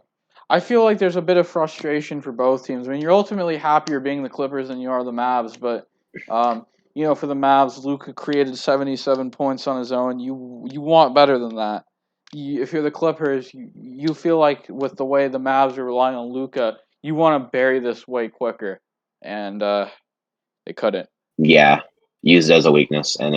I feel like there's a bit of frustration for both teams. I mean, you're ultimately happier being the Clippers than you are the Mavs, but for the Mavs, Luka created 77 points on his own. You want better than that. If you're the Clippers, you feel like with the way the Mavs are relying on Luka, you want to bury this way quicker, and they couldn't. Yeah, used it as a weakness, and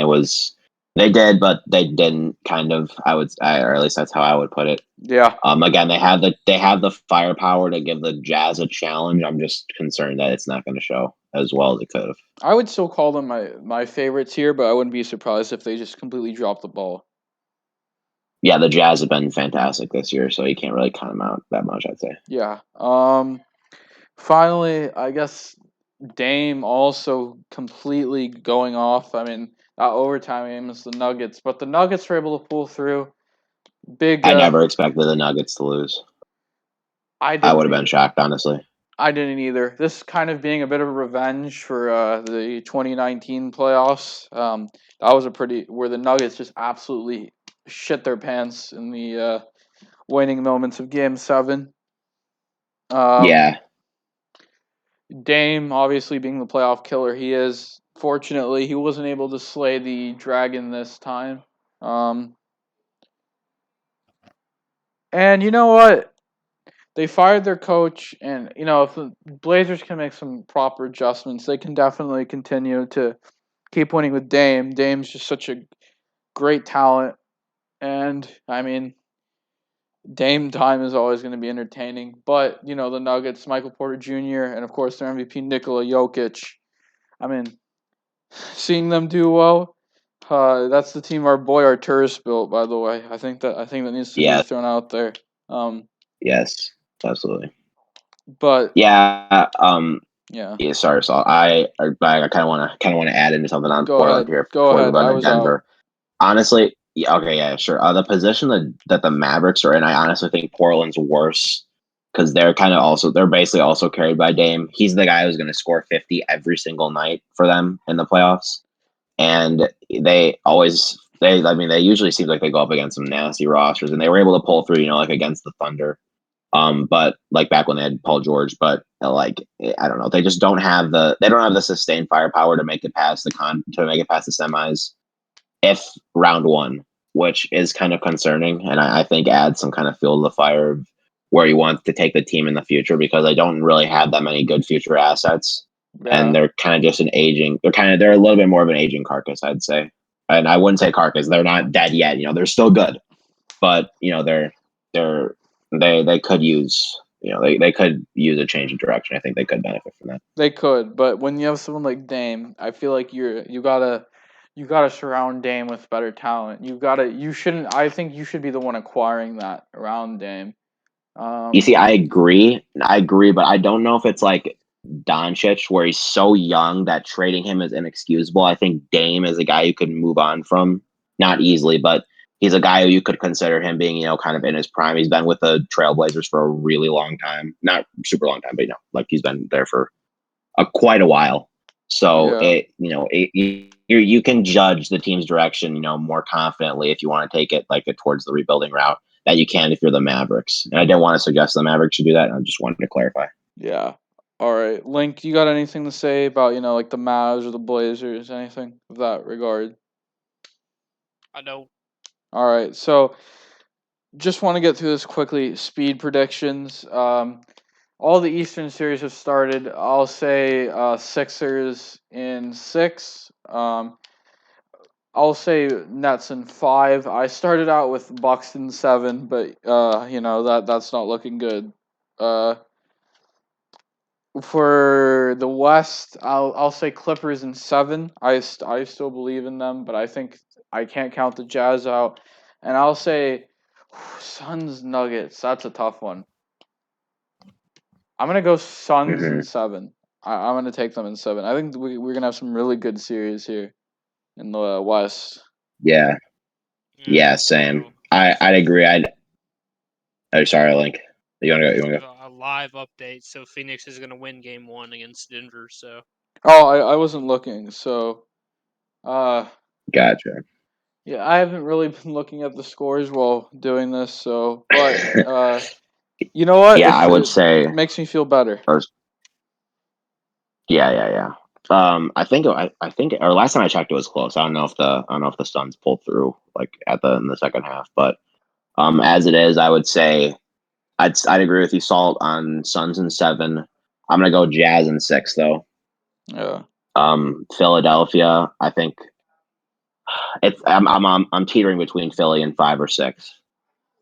they did, but they didn't. Kind of, or at least that's how I would put it. Yeah. Again, they have the firepower to give the Jazz a challenge. I'm just concerned that it's not going to show as well as it could have. I would still call them my favorites here, but I wouldn't be surprised if they just completely dropped the ball. Yeah, the Jazz have been fantastic this year, so you can't really count them out that much, I'd say. Yeah. Finally, I guess Dame also completely going off. I mean, that overtime game is the Nuggets, but the Nuggets were able to pull through. Big. I never expected the Nuggets to lose. I I didn't would have been either. shocked, honestly. I didn't either. This kind of being a bit of a revenge for the 2019 playoffs. That was where the Nuggets just absolutely shit their pants in the winning moments of Game 7. Yeah. Dame, obviously being the playoff killer he is, fortunately he wasn't able to slay the dragon this time. And you know what? They fired their coach, and if the Blazers can make some proper adjustments, they can definitely continue to keep winning with Dame. Dame's just such a great talent, and I mean, Dame time is always going to be entertaining. But the Nuggets, Michael Porter Jr., and of course their MVP Nikola Jokic. I mean, seeing them do well. That's the team our boy Arturis built, by the way. I think that needs to be Yeah. thrown out there. Yes. Absolutely. But yeah. Yeah. Yeah. Sorry, Saul. I kind of want to add into something on Portland here before we go into Denver. Honestly, yeah, okay, yeah, sure. The position that the Mavericks are in, I honestly think Portland's worse because they're basically also carried by Dame. He's the guy who's going to score 50 every single night for them in the playoffs, and they usually seem like they go up against some nasty rosters, and they were able to pull through, like against the Thunder. But like back when they had Paul George, but like I don't know, they just don't have the sustained firepower to make it past the semis if round one, which is kind of concerning, and I think adds some kind of fuel to the fire of where you want to take the team in the future because they don't really have that many good future assets, and they're kind of just they're a little bit more of an aging carcass, I'd say, and I wouldn't say carcass. They're not dead yet, they're still good, but they could use. They could use a change of direction. I think they could benefit from that. They could, but when you have someone like Dame, I feel like you gotta surround Dame with better talent. I think you should be the one acquiring that around Dame. You see, I agree, but I don't know if it's like Doncic, where he's so young that trading him is inexcusable. I think Dame is a guy you could move on from, not easily, but he's a guy who you could consider him being, kind of in his prime. He's been with the Trailblazers for a really long time, not super long time, but like he's been there for quite a while. So you can judge the team's direction, more confidently if you want to take it towards the rebuilding route that you can if you're the Mavericks. And I didn't want to suggest the Mavericks should do that. I just wanted to clarify. Yeah. All right, Link, you got anything to say about like the Mavs or the Blazers, anything of that regard? I don't. All right, so just want to get through this quickly. Speed predictions. All the Eastern series have started. I'll say Sixers in 6. I'll say Nets in 5. I started out with Bucks in 7, but that's not looking good. For the West, I'll say Clippers in 7. I still believe in them, but I think I can't count the Jazz out. And I'll say Suns Nuggets. That's a tough one. I'm gonna go Suns Mhm. in 7. I'm gonna take them in 7. I think we're gonna have some really good series here in the West. Yeah, Yeah. same. So I'd agree. Oh, sorry, Link. You wanna go? You let's wanna give go? a live update. So Phoenix is going to win Game 1 against Denver. So Oh, I wasn't looking, so Gotcha. yeah, I haven't really been looking at the scores while doing this, so but you know what? Yeah, I would It say makes me feel better. first. Yeah. I think, or last time I checked, it was close. I don't know if the Suns pulled through like in the second half, but as it is, I would say I'd agree with you, Salt, on Suns in 7. I'm gonna go Jazz in 6 though. Yeah. Philadelphia, I think I'm teetering between Philly and 5 or 6,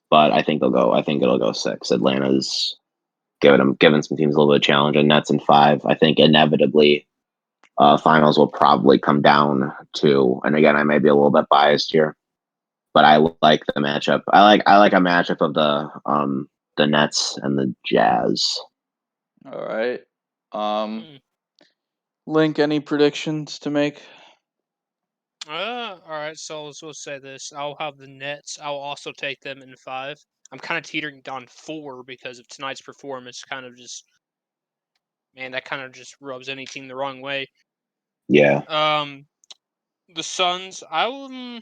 but I think they'll go. I think it'll go 6. Atlanta's giving some teams a little bit of challenge, and Nets in 5. I think inevitably finals will probably come down to, and again, I may be a little bit biased here, but I like the matchup. I like a matchup of the Nets and the Jazz. All right. hmm. Link, any predictions to make? All right. So let's say this. I'll have the Nets. I'll also take them in 5. I'm kind of teetering on 4 because of tonight's performance. Kind of just, man, that kind of just rubs any team the wrong way. Yeah. The Suns. I will.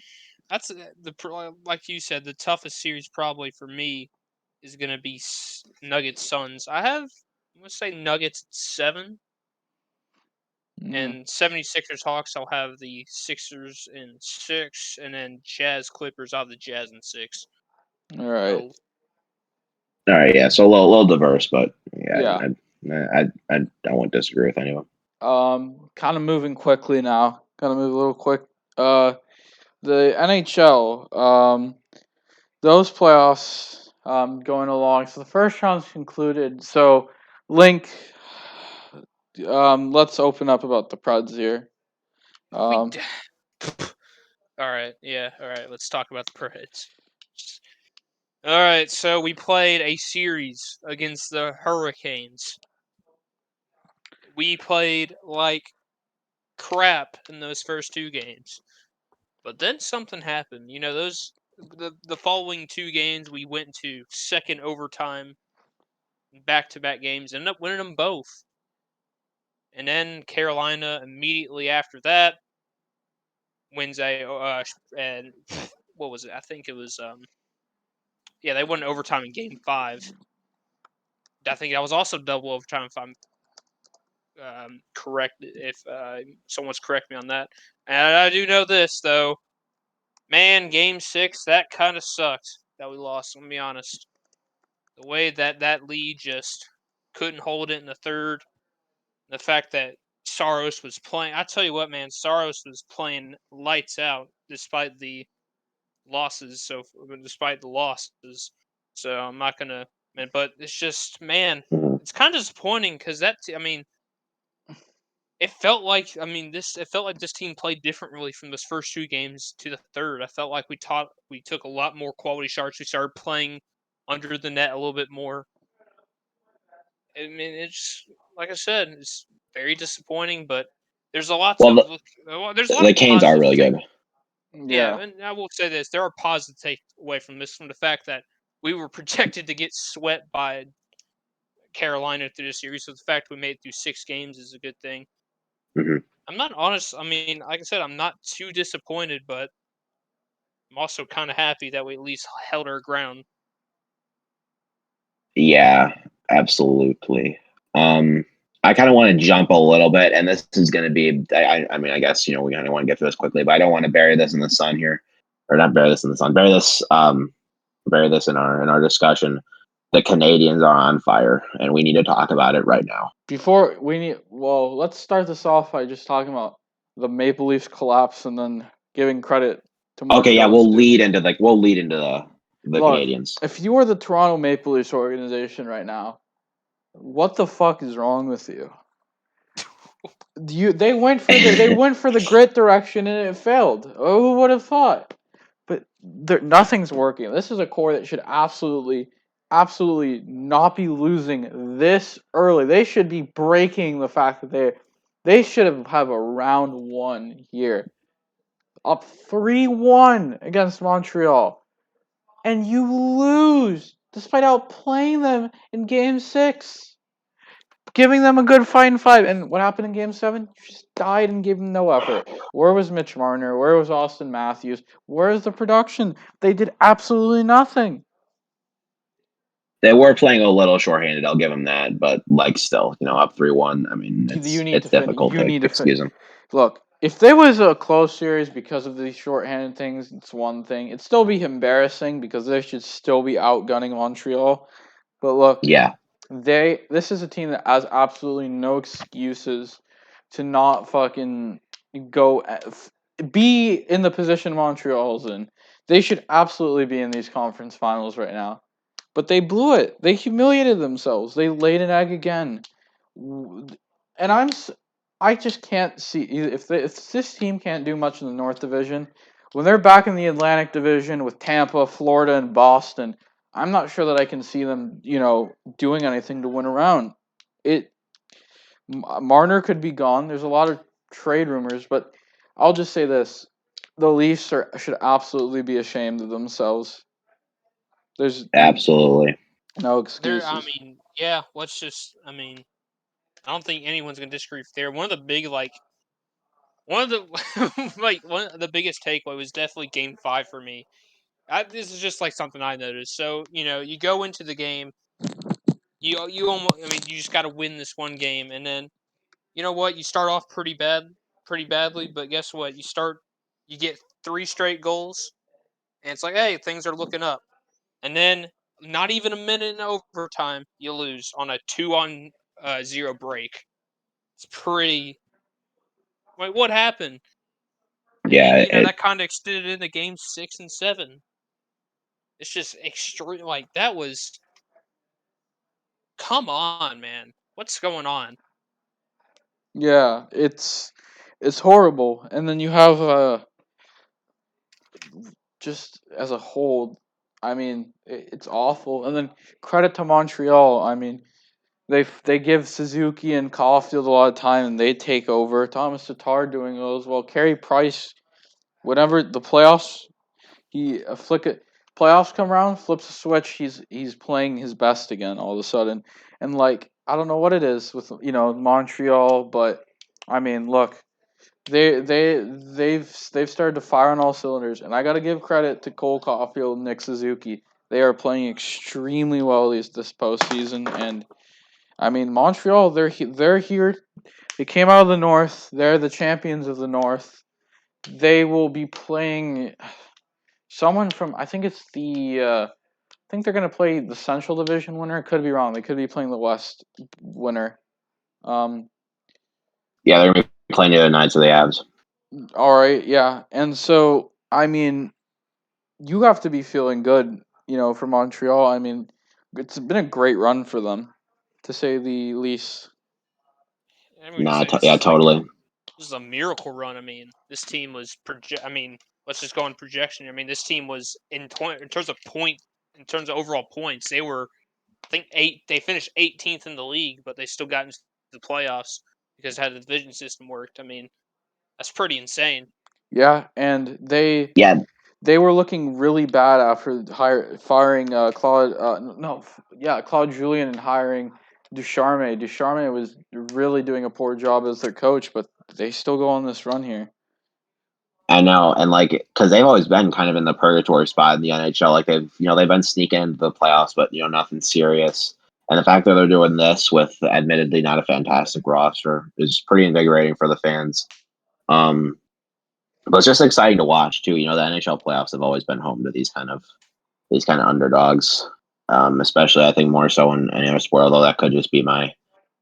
That's like you said. The toughest series probably for me is gonna be Nuggets Suns. I'm gonna say Nuggets 7. Mm, And 76ers Hawks, I'll have the Sixers in 6, and then Jazz Clippers, I'll have the Jazz in 6. all right. Oh, All right. Yeah. So a little diverse, but yeah, Yeah. I won't disagree with anyone. Kind of moving quickly now. Gotta move a little quick. The NHL. Those playoffs. Going along. So the first round's concluded. So, Link. Let's open up about the Preds here. we. Um, All right, yeah, all right. Let's talk about the Preds. All right, so we played a series against the Hurricanes. We played like crap in those first 2 games, but then something happened. You know, the following 2 games we went to second overtime, back-to-back games, ended up winning them both. And then Carolina immediately after that wins and what was it? I think it was yeah, they won overtime in Game 5. I think that was also double overtime if I'm correct. If someone's correct me on that, and I do know this though, man, Game 6 that kind of sucked that we lost. Let me be honest. The way that lead just couldn't hold it in the third. The fact that Saros was playing, I tell you what, man, Saros was playing lights out despite the losses. So despite the losses, so I'm not gonna. Man, but it's just, man, Mhm. it's kind of disappointing because I mean, it felt like, I mean, it felt like this team played different really from those first 2 games to the third. I felt like we took a lot more quality shots. We started playing under the net a little bit more. I mean, it's like I said, it's very disappointing, but there's a lot Well, there's a lot the of Canes are positives to really take. good. Yeah, yeah. and I will say this: there are positives to take away from this, from the fact that we were projected to get swept by Carolina through the series. So the fact we made it through 6 games is a good thing. Hmm. I'm not honest. I mean, like I said, I'm not too disappointed, but I'm also kind of happy that we at least held our ground. Yeah, absolutely. I kind of want to jump a little bit, and this is going to be. I mean, I guess we kind of want to get through this quickly, but I don't want to bury this in the sun here, or not bury this in the sun. Bury this in our discussion. The Canadians are on fire, and we need to talk about it right now. Before we need, well, let's start this off by just talking about the Maple Leafs collapse and then giving credit to Okay, yeah, Montreal's doing it. we'll lead into the Look, Canadians. if you were the Toronto Maple Leafs organization right now, what the fuck is wrong with you? They went for the grit direction and it failed. Oh, who would have thought? But nothing's working. This is a core that should absolutely absolutely not be losing this early. They should be breaking the fact that they should have a round one here. Up 3-1 against Montreal. And you lose despite outplaying them in game 6. Giving them a good fight in 5. And what happened in game 7? You just died and gave them no effort. Where was Mitch Marner? Where was Austin Matthews? Where is the production? They did absolutely nothing. They were playing a little shorthanded. I'll give them that, but like still, up 3-1. I mean, it's difficult to excuse them. Look, if there was a close series because of these shorthanded things, it's one thing. It'd still be embarrassing because they should still be outgunning Montreal. But look, Yeah, this is a team that has absolutely no excuses to not fucking be in the position Montreal's in. They should absolutely be in these conference finals right now. But they blew it. They humiliated themselves. They laid an egg again. And I just can't see if this team can't do much in the North Division, when they're back in the Atlantic Division with Tampa, Florida, and Boston. I'm not sure that I can see them, doing anything to win around. Marner could be gone. There's a lot of trade rumors, but I'll just say this: the Leafs should absolutely be ashamed of themselves. There's absolutely no excuses. I don't think anyone's gonna disagree if they're one of the big one of the one of the biggest takeaway was definitely Game 5 for me. This is just something I noticed. So you go into the game, you almost you just got to win this one game, and then you know what, you start off pretty badly, but guess what? You get 3 straight goals, and it's like, hey, things are looking up, and then not even a minute in overtime, you lose on a 2-on-0 break. It's pretty. What happened? Yeah, And that kind of extended into Game 6 and 7. It's just extreme. That was. Come on, man. What's going on? Yeah, it's horrible. And then you have just as a whole, it's awful. And then credit to Montreal. They give Suzuki and Caulfield a lot of time, and they take over. Thomas Tatar doing those well. Carey Price, whenever the playoffs, playoffs come around, flips a switch. He's playing his best again all of a sudden, and I don't know what it is with Montreal, but look, they've started to fire on all cylinders, and I got to give credit to Cole Caulfield and Nick Suzuki. They are playing extremely well this postseason, and Montreal, they're here. They came out of the North. They're the champions of the North. They will be playing someone from, I think it's I think they're gonna play the Central Division winner. Could be wrong. They could be playing the West winner. Yeah, they're gonna be playing the other night, so the Avs. All right, yeah, and so you have to be feeling good, for Montreal. It's been a great run for them, to say the least. Totally. This is a miracle run. This team was let's just go on projection. This team was in terms of overall points, they were, I think, they finished 18th in the league, but they still got into the playoffs because how the division system worked. That's pretty insane. Yeah, and they were looking really bad after firing Claude Julien and hiring Ducharme. Ducharme was really doing a poor job as their coach, but they still go on this run here. I know, and because they've always been kind of in the purgatory spot in the NHL. They've been sneaking into the playoffs, but nothing serious. And the fact that they're doing this with admittedly not a fantastic roster is pretty invigorating for the fans. But it's just exciting to watch too. The NHL playoffs have always been home to these kind of underdogs. Especially, I think, more so in our sport, although that could just be my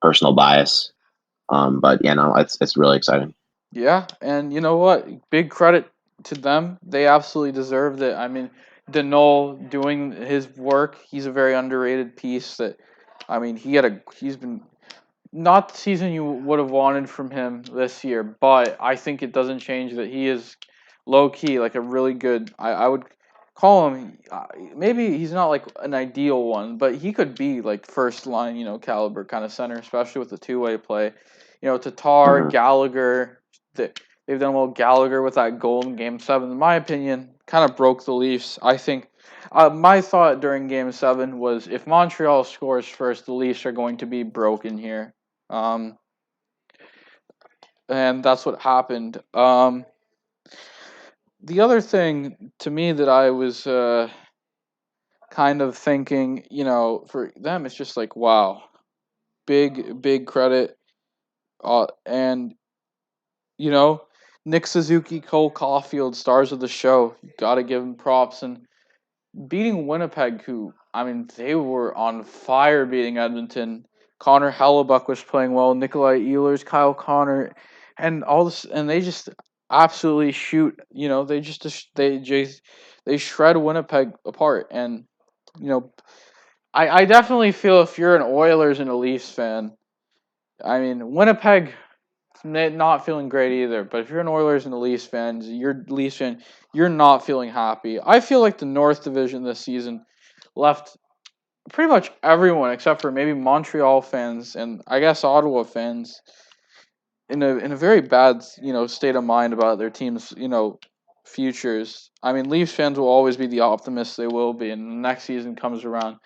personal bias. But it's really exciting. Yeah, and you know what? Big credit to them. They absolutely deserved it. Denault doing his work. He's a very underrated piece. He's been not the season you would have wanted from him this year, but I think it doesn't change that he is low key, like a really good. call him. Maybe he's not like an ideal one, but he could be like first line, caliber kind of center, especially with the two-way play. Tatar, Mhm. Gallagher. They've done well. Gallagher with that goal in Game 7, in my opinion, kind of broke the Leafs. I think my thought during Game 7 was if Montreal scores first, the Leafs are going to be broken here. And that's what happened. The other thing to me that I was kind of thinking, for them, it's just like, wow, big credit. And, you know, Nick Suzuki, Cole Caulfield, stars of the show. You got to give them props. And beating Winnipeg, who, I mean, they were on fire beating Edmonton. Connor Hellebuck was playing well. Nikolai Ehlers, Kyle Connor, and all this, and they just absolutely shoot. They shred Winnipeg apart. And I definitely feel if you're an Oilers and a Leafs fan, I mean Winnipeg not feeling great either. But if you're an Oilers and a Leafs fan, you're not feeling happy. I feel like the North Division this season left pretty much everyone except for maybe Montreal fans and I guess Ottawa fans in a very bad state of mind about their team's futures. I mean, Leafs fans will always be the optimists they will be, and the next season comes around,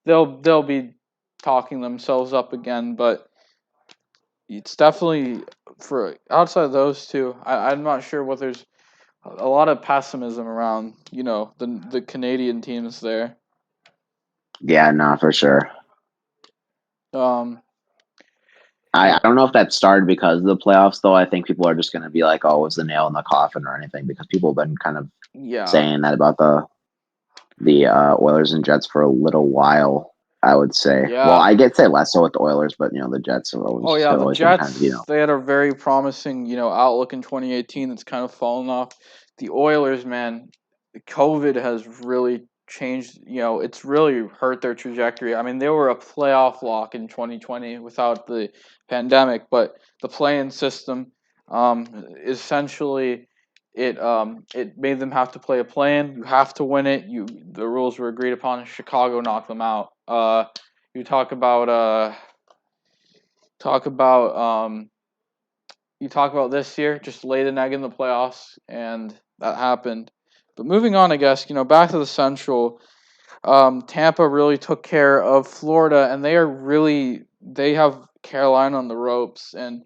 they'll be talking themselves up again. But it's definitely for outside of those two. I'm not sure what there's a lot of pessimism around the Canadian teams there. Yeah, no, for sure. Um, I don't know if that started because of the playoffs, though. I think people are just going to be like, "Oh, it's the nail in the coffin" or anything, because people have been kind of yeah, saying that about the Oilers and Jets for a little while. I would say. Well, yeah. I get say less so with the Oilers, but the Jets Oh yeah, have the always been kind of Jets, they had a very promising, outlook in 2018 that's kind of fallen off. The Oilers, man, COVID has really changed, it's really hurt their trajectory. I mean, they were a playoff lock in 2020 without the pandemic, but the play-in system essentially it made them have to play a play-in. You have to win it. The rules were agreed upon. Chicago knocked them out. You talk about you talk about this year, just laid an egg in the playoffs, and that happened. But moving on, I guess back to the Central. Tampa really took care of Florida, and they have Carolina on the ropes. And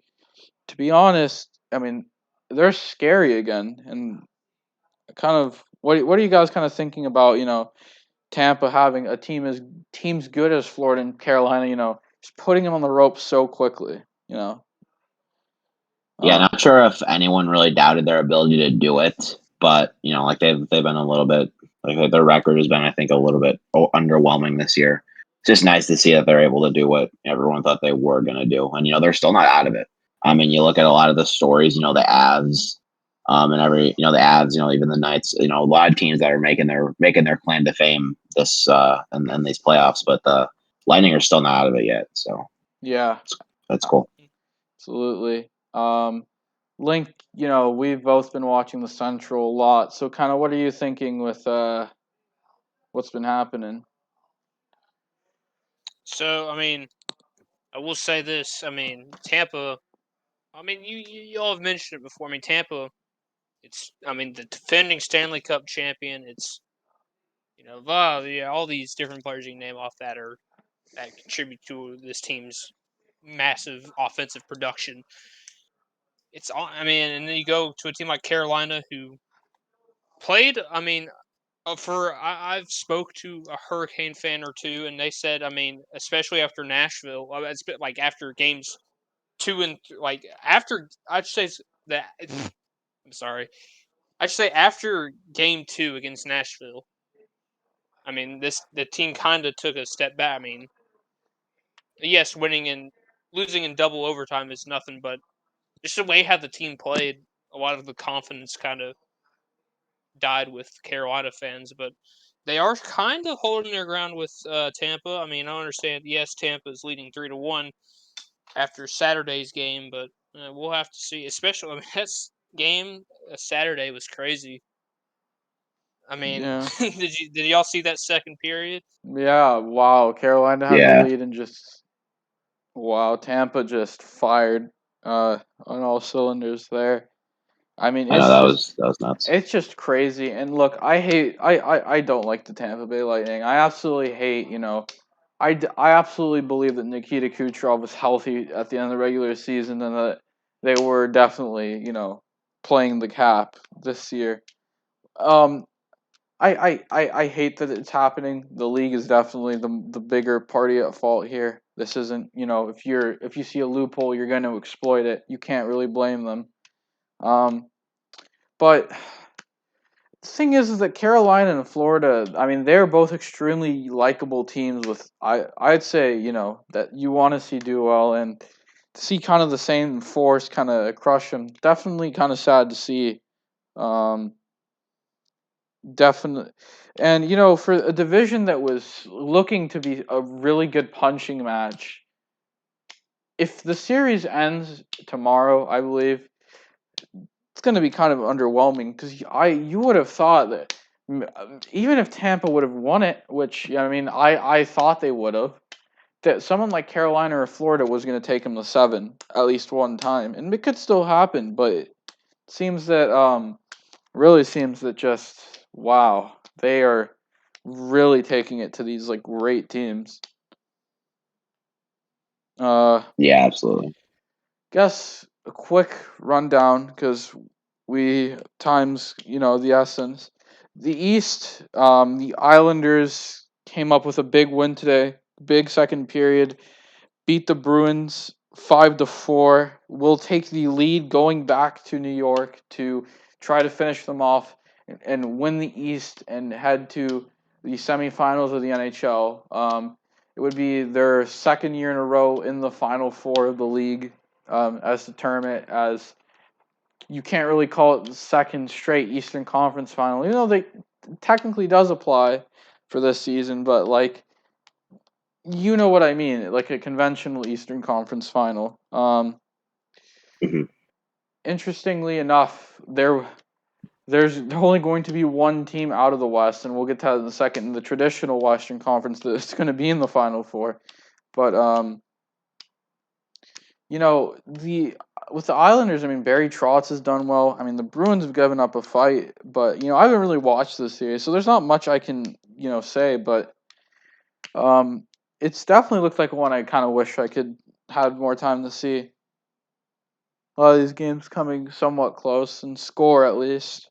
to be honest, I mean they're scary again. And kind of what are you guys kind of thinking about? Tampa having a teams good as Florida and Carolina. Just putting them on the ropes so quickly. You know. Yeah, Um, not sure if anyone really doubted their ability to do it, but like they've been a little bit like their record has been, I think, a little bit underwhelming this year. It's just nice to see that they're able to do what everyone thought they were going to do, and they're still not out of it. I mean, you look at a lot of the stories, the Avs, and the Avs, even the Knights, a lot of teams that are making their claim to fame this and these playoffs, but the Lightning are still not out of it yet. So yeah, that's cool. absolutely. Link, we've both been watching the Central a lot. So, kind of, what are you thinking with what's been happening? So, I mean, I will say this. I mean, Tampa. I mean, you all have mentioned it before. I mean, Tampa. The defending Stanley Cup champion. It's yeah, all these different players you can name off that contribute to this team's massive offensive production. It's all. I mean, and then you go to a team like Carolina who played. I mean, I've spoke to a Hurricane fan or two, and they said, I mean, especially after Nashville, it's been like after games two and like after I'd say that. I'm sorry. I'd say after game two against Nashville. I mean, the team kind of took a step back. I mean, yes, winning and losing in double overtime is nothing, but just the way how the team played, a lot of the confidence kind of died with Carolina fans. But they are kind of holding their ground with Tampa. I mean, I understand. Yes, Tampa is leading 3-1 after Saturday's game, but we'll have to see. Especially, I mean, that's game Saturday was crazy. I mean, Yeah. did y'all see that second period? Yeah, wow. Carolina had the Yeah. lead and just wow, Tampa just fired on all cylinders there. I mean, I know that was nuts. it's just crazy. And look, I don't like the Tampa Bay Lightning. I absolutely hate, I absolutely believe that Nikita Kucherov was healthy at the end of the regular season and that they were definitely, playing the cap this year. Um, I hate that it's happening. The league is definitely the bigger party at fault here. This isn't, if you see a loophole, you're going to exploit it. You can't really blame them. But the thing is that Carolina and Florida, I mean, they're both extremely likable teams. With I'd say that you want to see do well and to see kind of the same force kind of crush them. Definitely kind of sad to see. Um, Definitely. And for a division that was looking to be a really good punching match, if the series ends tomorrow, I believe it's going to be kind of underwhelming because you would have thought that even if Tampa would have won it, which I mean I thought they would have, that someone like Carolina or Florida was going to take them to 7 at least one time, and it could still happen, but it seems that really seems that just wow, they are really taking it to these like great teams. Yeah, absolutely. Guess a quick rundown because we times the essence. The East, the Islanders came up with a big win today. Big second period, beat the Bruins 5-4. Will take the lead going back to New York to try to finish them off and win the East and head to the semifinals of the NHL. It would be their second year in a row in the Final Four of the league, as the term it as you can't really call it the second straight Eastern Conference final. They technically does apply for this season, but like you know what I mean, like a conventional Eastern Conference final. Mhm. Interestingly enough, there's only going to be one team out of the West, and we'll get to that in a second. In the traditional Western Conference, that's going to be in the Final Four. But the with the Islanders, I mean Barry Trotz has done well. I mean the Bruins have given up a fight, but I haven't really watched this series, so there's not much I can say. But it's definitely looked like one I kind of wish I could have more time to see. A lot of these games coming somewhat close and score at least.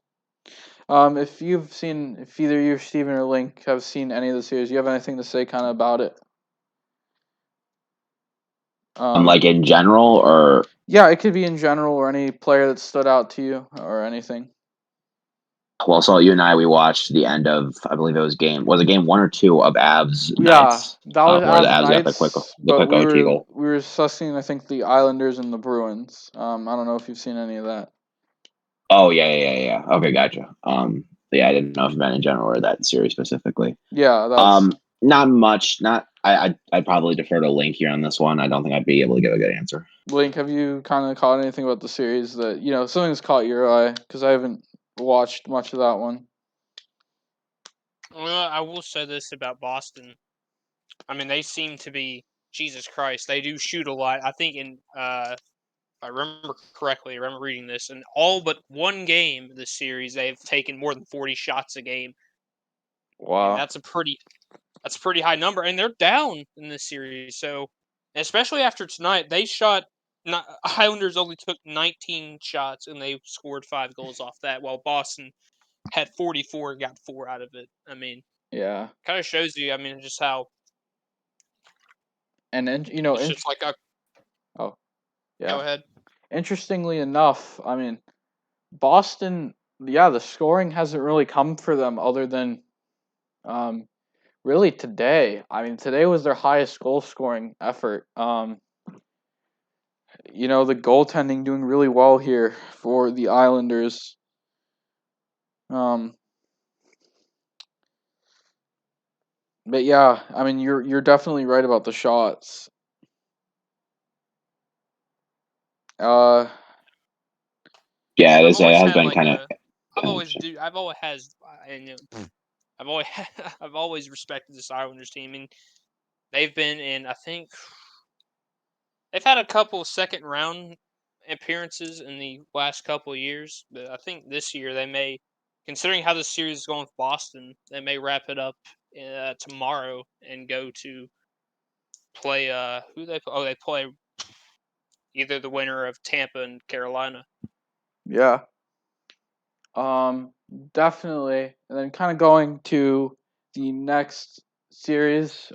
If either you, Steven, or Link have seen any of the series, you have anything to say kind of about it? Like in general, or Yeah, it could be in general or any player that stood out to you or anything. well, so you and I we watched the end of I believe it was game 1 or 2 of Avs Yeah, Knights, that was where the Avs Avs got Knights, the but quick OT goal. we were discussing I think the Islanders and the Bruins. I don't know if you've seen any of that. Oh yeah. Okay, gotcha. Yeah, I didn't know if it meant in general or that series specifically. Yeah, that's Not much. Not I'd probably defer to Link here on this one. I don't think I'd be able to give a good answer. Link. Have you kind of caught anything about the series that something that's caught your eye? Because I haven't watched much of that one. Well, I will say this about Boston. I mean, they seem to be Jesus Christ. They do shoot a lot. I think if I remember correctly, I remember reading this. In all but one game this series, they've taken more than 40 shots a game. I mean, Wow. that's a pretty high number, and they're down in this series. So, especially after tonight, they shot. Islanders only took 19 shots, and they scored 5 goals off that, while Boston had 44 and got 4 out of it. I mean, Yeah. kind of shows you. I mean, just how And then it's just like a. oh Go yeah. ahead. Interestingly enough, I mean Boston. Yeah, the scoring hasn't really come for them other than really today. I mean today was their highest goal scoring effort. The goaltending doing really well here for the Islanders. Um, but yeah, I mean you're definitely right about the shots. Uh, Yeah, I've it always has had been like kind of a I've always do. I've always has, and I've always I've always respected this Islanders team, and they've been in. I think they've had a couple second round appearances in the last couple of years, but I think this year they may, considering how the series is going with Boston, they may wrap it up tomorrow and go to play. Who they? Oh, they play either the winner of Tampa and Carolina. Yeah. Definitely. And then kind of going to the next series,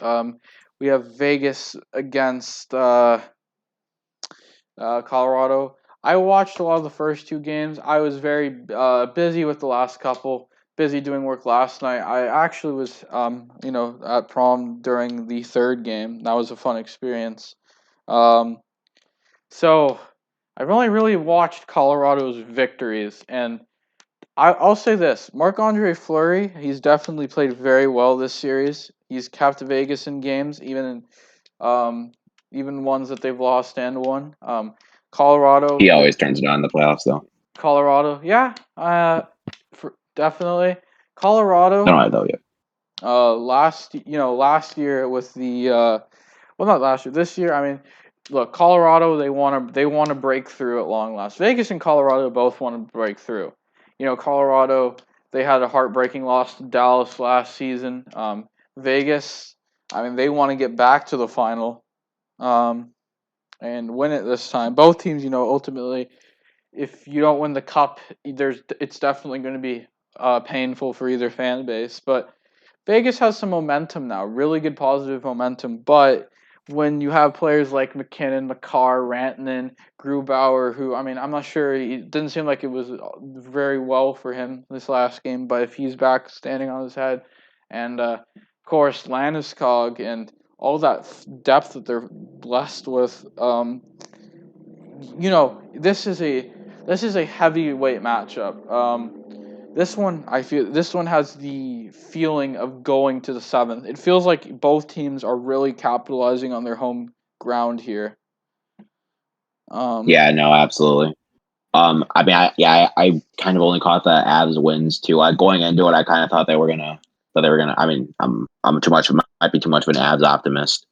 we have Vegas against Colorado. I watched a lot of the first two games. I was very busy with the last couple, busy doing work last night. I actually was, at prom during the third game. That was a fun experience. Um, so I've only really watched Colorado's victories, and I'll say this: Marc-Andre Fleury, he's definitely played very well this series. He's kept Vegas in games, even ones that they've lost and won. Colorado, He always turns it on in the playoffs, though. Colorado, yeah, definitely. I Colorado, don't know though yet. last year with the well, not last year, this year. I mean, look, Colorado, they want to break through at long last. Vegas and Colorado both want to break through. Colorado, they had a heartbreaking loss to Dallas last season. Vegas, I mean, they want to get back to the final, and win it this time. Both teams, ultimately, if you don't win the cup, it's definitely going to be painful for either fan base. But Vegas has some momentum now, really good positive momentum. But when you have players like McKinnon, Makar, Rantanen, Grubauer, who, I mean, I'm not sure, it didn't seem like it was very well for him this last game, but if he's back standing on his head, and of course, Landeskog and all that depth that they're blessed with, this is a heavyweight matchup. This one has the feeling of going to the seventh. It feels like both teams are really capitalizing on their home ground here. Yeah, no, absolutely. I mean, I kind of only caught the Avs wins too. Going into it, I kind of thought they were gonna. I mean, I'm too much. Might be too much of an Avs optimist,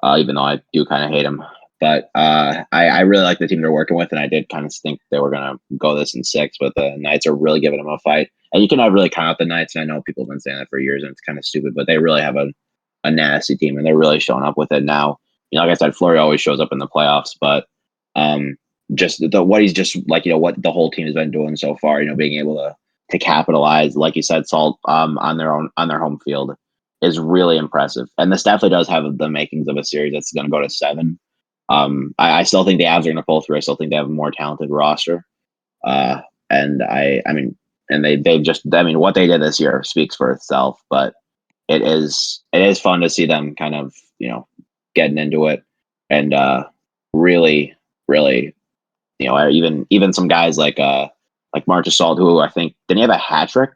even though I do kind of hate them. But I really like the team they're working with, and I did kind of think they were gonna go this in six. But the Knights are really giving them a fight, and you can never really count out the Knights. And I know people have been saying that for years, and it's kind of stupid, but they really have a nasty team, and they're really showing up with it now. Like I said, Fleury always shows up in the playoffs, but um, just what he's just like, what the whole team has been doing so far, being able to capitalize, like you said, Salt, on their home field is really impressive. And this definitely does have the makings of a series that's going to go to seven. I still think the Avs are going to pull through. I still think they have a more talented roster. And I mean, and they've just, I mean, what they did this year speaks for itself, but it is fun to see them kind of, getting into it and, really, really, even some guys like Marcus Salt, who I think, didn't he have a hat trick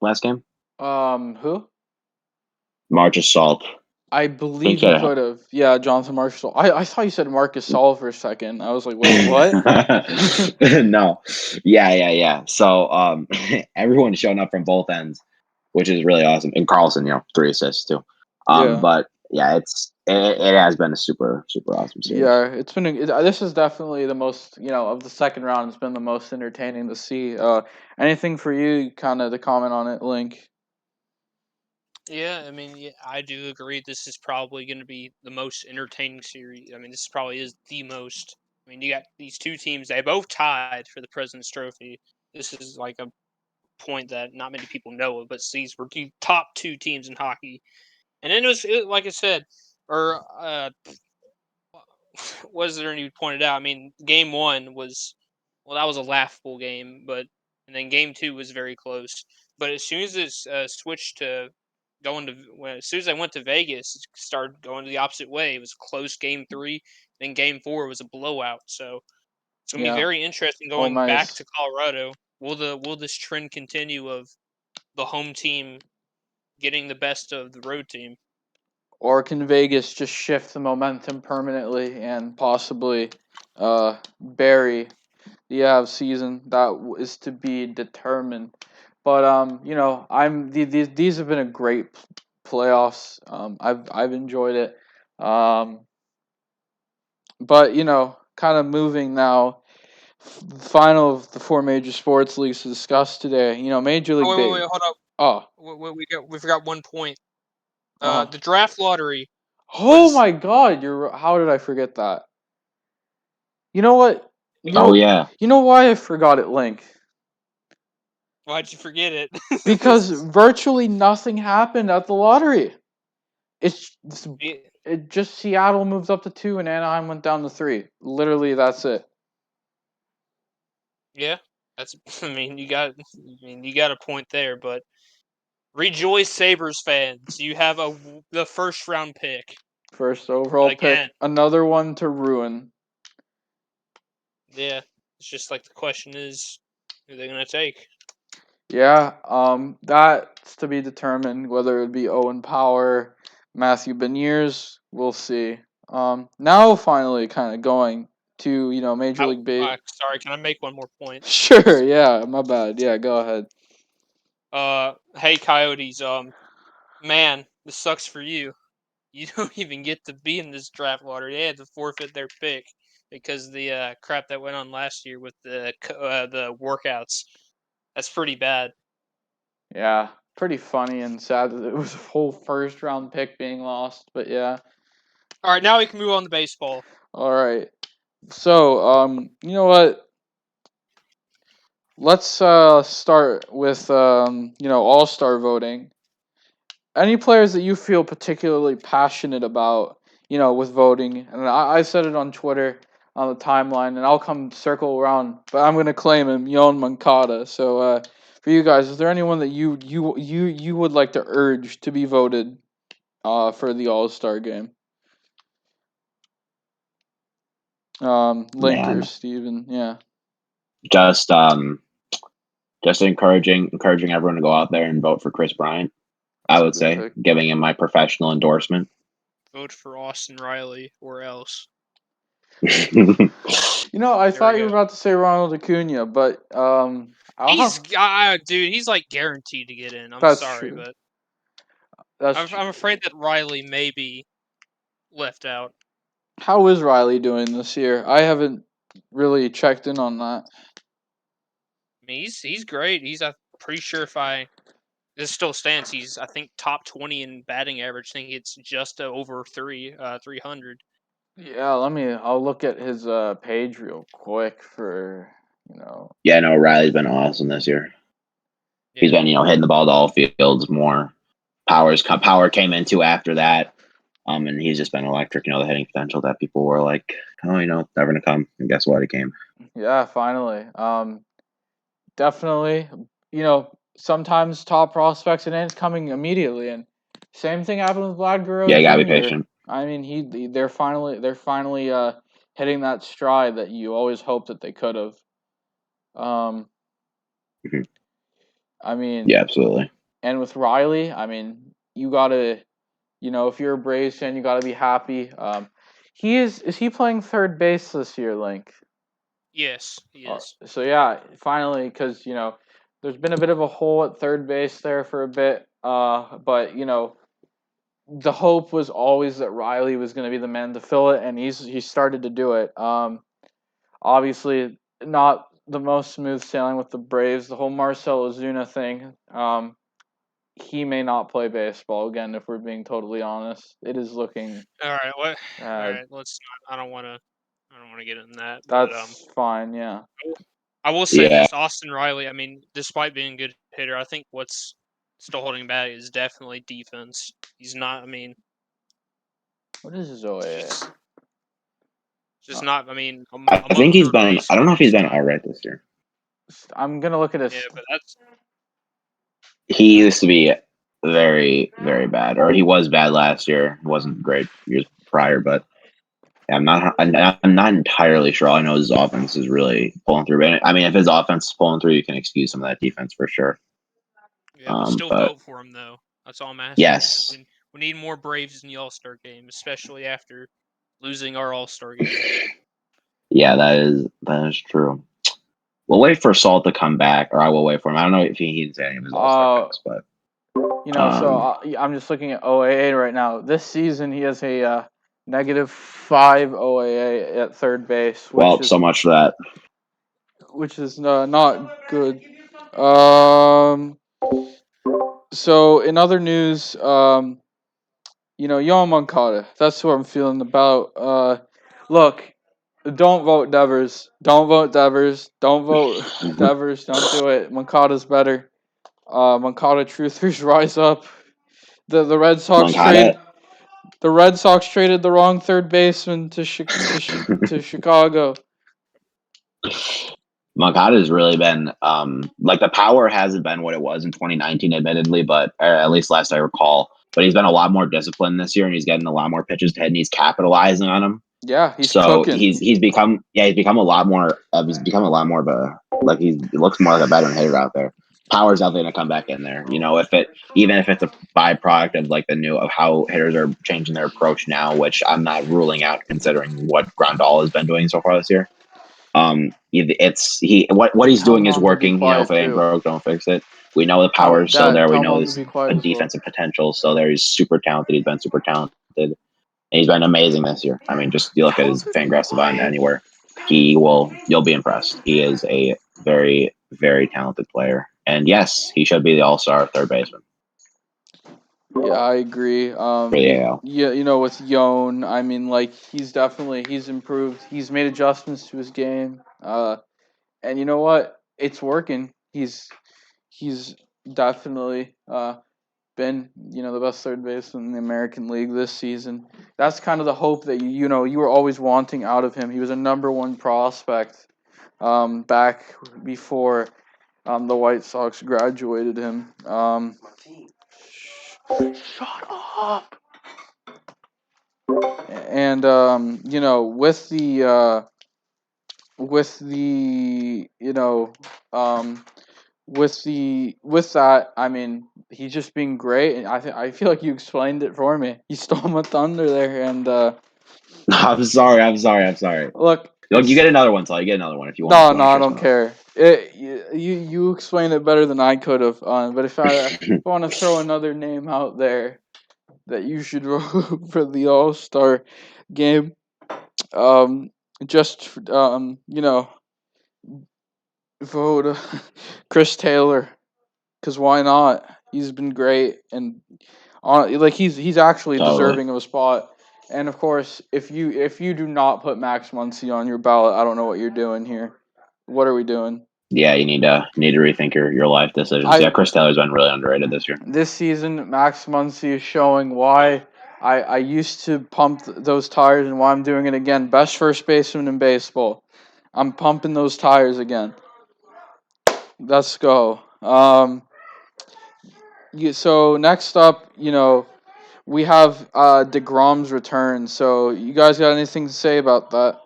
last game? Who? Marcus Salt. I believe he could have. Yeah, Jonathan Marshall. I thought you said Marcus Saul for a second. I was like, wait, what? No. Yeah. So everyone's showing up from both ends, which is really awesome. And Carlson, 3 assists too. Yeah. But yeah, it has been a super, super awesome series. Yeah, it's been. This is definitely the most, of the second round. It's been the most entertaining to see. Anything for you, kind of to comment on it, Link? Yeah, I mean, yeah, I do agree. This is probably going to be the most entertaining series. I mean, this probably is the most. I mean, you got these two teams. They both tied for the President's Trophy. This is like a point that not many people know, but these were the top two teams in hockey. And then like I said, or was there? And you pointed out. I mean, game one was, well, that was a laughable game, but and then game two was very close. But as soon as it switched to as soon as I went to Vegas, it started going the opposite way. It was a close game three. Then game four was a blowout. So it's gonna be Yeah. very interesting Oh, going back nice. to Colorado. Will this trend continue of the home team getting the best of the road team? Or can Vegas just shift the momentum permanently and possibly bury season that is to be determined. But these have been a great playoffs. I've enjoyed it. But kind of moving now. Final of the four major sports leagues to discuss today. Major League wait, hold up. Oh, We forgot one point. uh, The draft lottery. oh my God! How did I forget that? You know what? Yeah. You know why I forgot it, Link? Why'd you forget it? Because virtually nothing happened at the lottery. It just Seattle moves up to 2 and Anaheim went down to 3. Literally, that's it. Yeah, that's. You got a point there, but rejoice, Sabres fans! You have the first round pick. First overall Again. pick, another one to ruin. Yeah, it's just like the question is, who are they gonna take? Yeah, that's to be determined whether it be Owen Power, Matthew Beniers. We'll see. Now finally, kind of going to Major League Baseball. Sorry, can I make one more point? Sure. Yeah, my bad. Yeah, go ahead. Hey Coyotes. Man, this sucks for you. You don't even get to be in this draft lottery. They had to forfeit their pick because the crap that went on last year with the workouts. That's pretty bad. Yeah, pretty funny and sad that it was a whole first round pick being lost. But yeah. All right, now we can move on to baseball. All right. So, you know what? Let's start with all-star voting. Any players that you feel particularly passionate about, with voting, and I said it on Twitter on the timeline, and I'll come circle around, but I'm gonna claim him, Yoan Moncada. So, for you guys, is there anyone that you would like to urge to be voted, for the All-Star game? Link or Steven, yeah. Just encouraging everyone to go out there and vote for Chris Bryant. I would say, giving him my professional endorsement. Vote for Austin Riley or else. I thought you were about to say Ronald Acuna, but he's like guaranteed to get in. I'm sorry, true. but I'm afraid that Riley may be left out. How is Riley doing this year? I haven't really checked in on that. I mean, he's great. I'm pretty sure if this still stands, he's I think top 20 in batting average. I think it's just over 300. Yeah, I'll look at his page real quick for. Yeah, no, Riley's been awesome this year. Yeah. He's been hitting the ball to all fields more. Power came into after that. And he's just been electric. The hitting potential that people were like, oh, it's never gonna come. And guess what? It came. Yeah, finally. Definitely. Sometimes top prospects and it's coming immediately, and same thing happened with Vlad Guerrero. Yeah, you gotta be patient. I mean, they're finally hitting that stride that you always hoped that they could have. Mm-hmm. I mean, yeah, absolutely. And with Riley, I mean, you gotta, if you're a Braves fan, you gotta be happy. Is he playing third base this year, Link? Yes, he is. So yeah, finally, because there's been a bit of a hole at third base there for a bit. But the hope was always that Riley was going to be the man to fill it, and he started to do it. Obviously not the most smooth sailing with the Braves. The whole Marcell Ozuna thing. He may not play baseball again if we're being totally honest. It is looking. All right, what? All right, let's not. I don't want to get into that. That's fine. Yeah. I will say this: Austin Riley. I mean, despite being a good hitter, I think what's still holding him back is definitely defense. He's not. I mean, what is his OA? Just not. I mean, I think he's been. I don't know if he's been all right this year. I'm gonna look at his. Yeah, but that's. He used to be very, very bad, or he was bad last year. Wasn't great years prior, but I'm not entirely sure. All I know is his offense is really pulling through. I mean, if his offense is pulling through, you can excuse some of that defense for sure. Yeah, we'll still vote for him though. That's all I'm asking. Yes, we need more Braves in the All-Star game, especially after losing our All-Star game. Yeah, that is true. We'll wait for Salt to come back, or I will wait for him. I don't know if he didn't say any of his All-Star picks, but I'm just looking at OAA right now. This season, he has a -5 OAA at third base. So much for that. Which is not good. So in other news, Yohan Moncada. That's what I'm feeling about. Look, don't vote Devers. Don't vote Devers. Don't vote Devers. Don't do it. Moncada's better. Moncada truthers rise up. The Red Sox Moncada. The Red Sox traded the wrong third baseman to Chicago. Moncada's really been the power hasn't been what it was in 2019, admittedly, but at least last I recall. But he's been a lot more disciplined this year, and he's getting a lot more pitches to hit, and he's capitalizing on them. Yeah, he's cooking. He's become a lot more. He's become a lot more of a he looks more like a veteran hitter out there. Power's definitely going to come back in there. Even if it's a byproduct of how hitters are changing their approach now, which I'm not ruling out considering what Grandal has been doing so far this year. What he's doing is working. If it ain't broke, don't fix it. We know the power is still there. We know there's a defensive potential still there. He's super talented. He's been super talented. And he's been amazing this year. I mean, just you look at his Fangraphs event anywhere. You'll be impressed. He is a very, very talented player. And yes, he should be the all-star third baseman. Yeah, I agree. Yeah, with Yoan, I mean, he's improved. He's made adjustments to his game. And you know what? It's working. He's definitely been the best third baseman in the American League this season. That's kind of the hope that you were always wanting out of him. He was a number one prospect back before the White Sox graduated him. Shut up. And with that, I mean, he's just being great, and I feel like you explained it for me. You stole my thunder there, and I'm sorry. Look, you get another one, so you get another one if you want. No, I don't care. You explained it better than I could have. But if I want to throw another name out there that you should vote for the All-Star game, vote Chris Taylor, because why not? He's been great, and he's actually deserving of a spot. And of course, if you do not put Max Muncy on your ballot, I don't know what you're doing here. What are we doing? Yeah, you need to rethink your life decisions. Chris Taylor's been really underrated this year. This season, Max Muncy is showing why I used to pump those tires and why I'm doing it again. Best first baseman in baseball. I'm pumping those tires again. Let's go. So next up, we have DeGrom's return. So you guys got anything to say about that?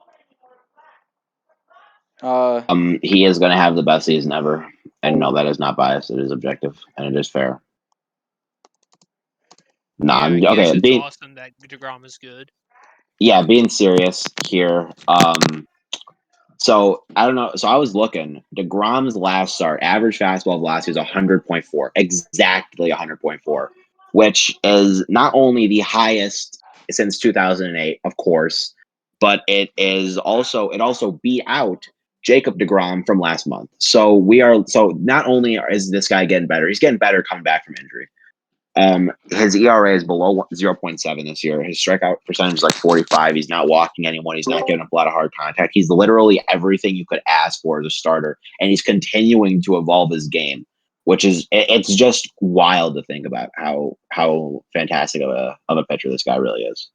He is going to have the best season ever, and no, that is not biased. It is objective, and it is fair. It's awesome that DeGrom is good. Yeah, being serious here. So I don't know. So I was looking. DeGrom's last start, average fastball velocity was 100.4, exactly 100.4, which is not only the highest since 2008, of course, but it also beat out Jacob DeGrom from last month. So not only is this guy getting better, he's getting better coming back from injury. His ERA is below 0.7 this year. His strikeout percentage is like 45. He's not walking anyone. He's not giving up a lot of hard contact. He's literally everything you could ask for as a starter, and he's continuing to evolve his game, which is it's just wild to think about how fantastic of a pitcher this guy really is.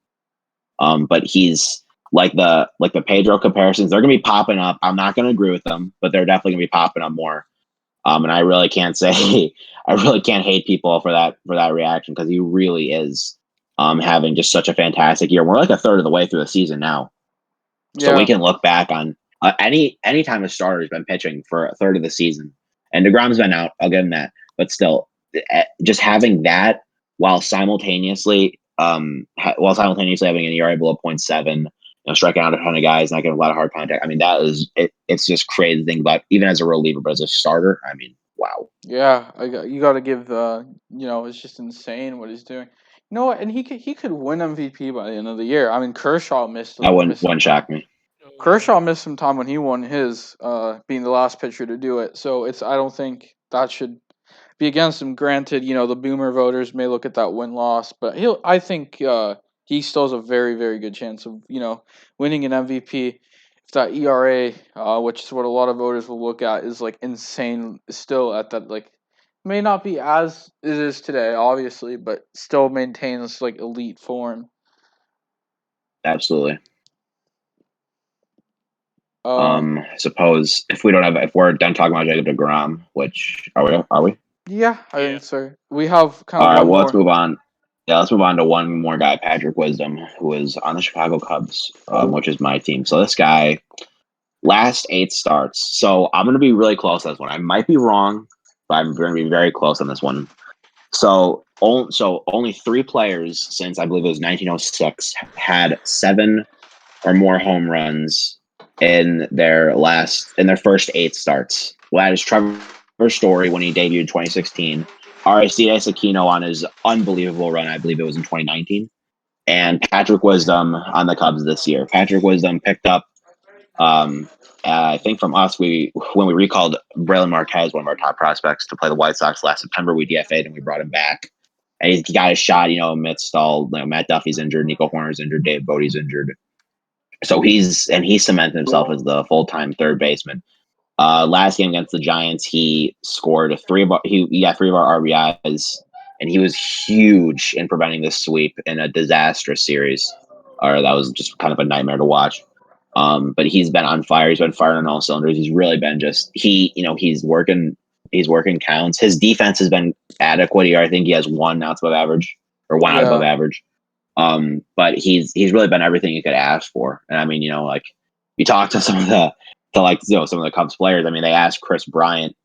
But he's like the Pedro comparisons. They're gonna be popping up. I'm not gonna agree with them, but they're definitely gonna be popping up more. And I really can't hate people for that reaction, because he really is having just such a fantastic year. We're like a third of the way through the season now. Yeah. So we can look back on any time a starter has been pitching for a third of the season. And DeGrom's been out, I'll give him that. But still, just having that while simultaneously having an ERA below 0.7, striking out a ton of guys, not getting a lot of hard contact. I mean, it's just crazy to think about, even as a reliever, but as a starter, I mean, wow. Yeah, you got to give it's just insane what he's doing. You know what? And he could win MVP by the end of the year. I mean, Kershaw missed That missed some wouldn't shock time. me. Kershaw missed some time when he won his, being the last pitcher to do it. So I don't think that should be against him. Granted, the Boomer voters may look at that win loss, but I think he still has a very very good chance of winning an MVP. If that ERA, which is what a lot of voters will look at, is like insane, still at that like may not be as it is today, obviously, but still maintains like elite form. Absolutely. Um, Suppose if we're done talking about Jacob deGrom, which are we? yeah, I Yeah. think so. We have kind All of right. one Well, let's more. move on. Yeah, let's move on to one more guy, Patrick Wisdom, who is on the Chicago Cubs, which is my team. So this guy, last 8 starts. So I'm going to be really close on this one. I might be wrong, but I'm going to be very close on this one. So only 3 players since I believe it was 1906 had 7 or more home runs in their first 8 starts. Well, that is Trevor Story when he debuted in 2016. Aristides Aquino on his unbelievable run, I believe it was in 2019, and Patrick Wisdom on the Cubs this year. Patrick Wisdom picked up, I think from us, when we recalled Braylon Marquez, one of our top prospects, to play the White Sox last September, we DFA'd and we brought him back. And he got his shot, amidst all, Matt Duffy's injured, Nico Horner's injured, Dave Bodie's injured. So he cemented himself as the full-time third baseman. Last game against the Giants, he scored 3 of our RBIs, and he was huge in preventing the sweep in a disastrous series. Or that was just kind of a nightmare to watch. But he's been on fire. He's been firing on all cylinders. He's really been he's working counts. His defense has been adequate here. I think he has 1 outs above average, or 1 out above Yeah. average. But he's really been everything you could ask for. And I mean, like you talk to some of the Cubs players. I mean, they asked Chris Bryant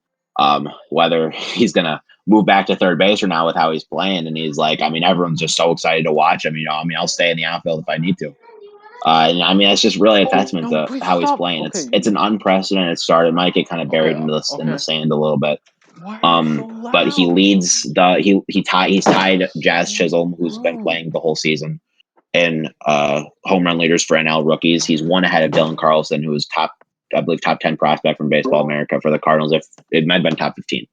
whether he's gonna move back to third base or not with how he's playing, and he's like, I mean, everyone's just so excited to watch him. I'll stay in the outfield if I need to. And I mean, it's just really a testament No, to please how he's stop. playing. Okay. It's an unprecedented start. It might get kind of buried Okay. in the Okay. sand a little bit. Why are you so loud? But he leads he's tied Jazz Chisholm, who's been playing the whole season, in home run leaders for NL rookies. He's 1 ahead of Dylan Carlson, who is top 10 prospect from Baseball America for the Cardinals. If it might have been top 15.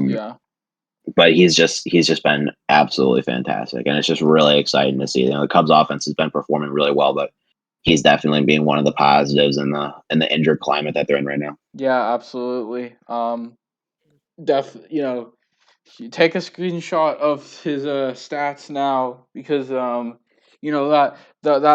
Yeah. But he's just been absolutely fantastic, and it's just really exciting to see. The Cubs offense has been performing really well, but he's definitely being one of the positives in the injured climate that they're in right now. Yeah, absolutely. You take a screenshot of his stats now because that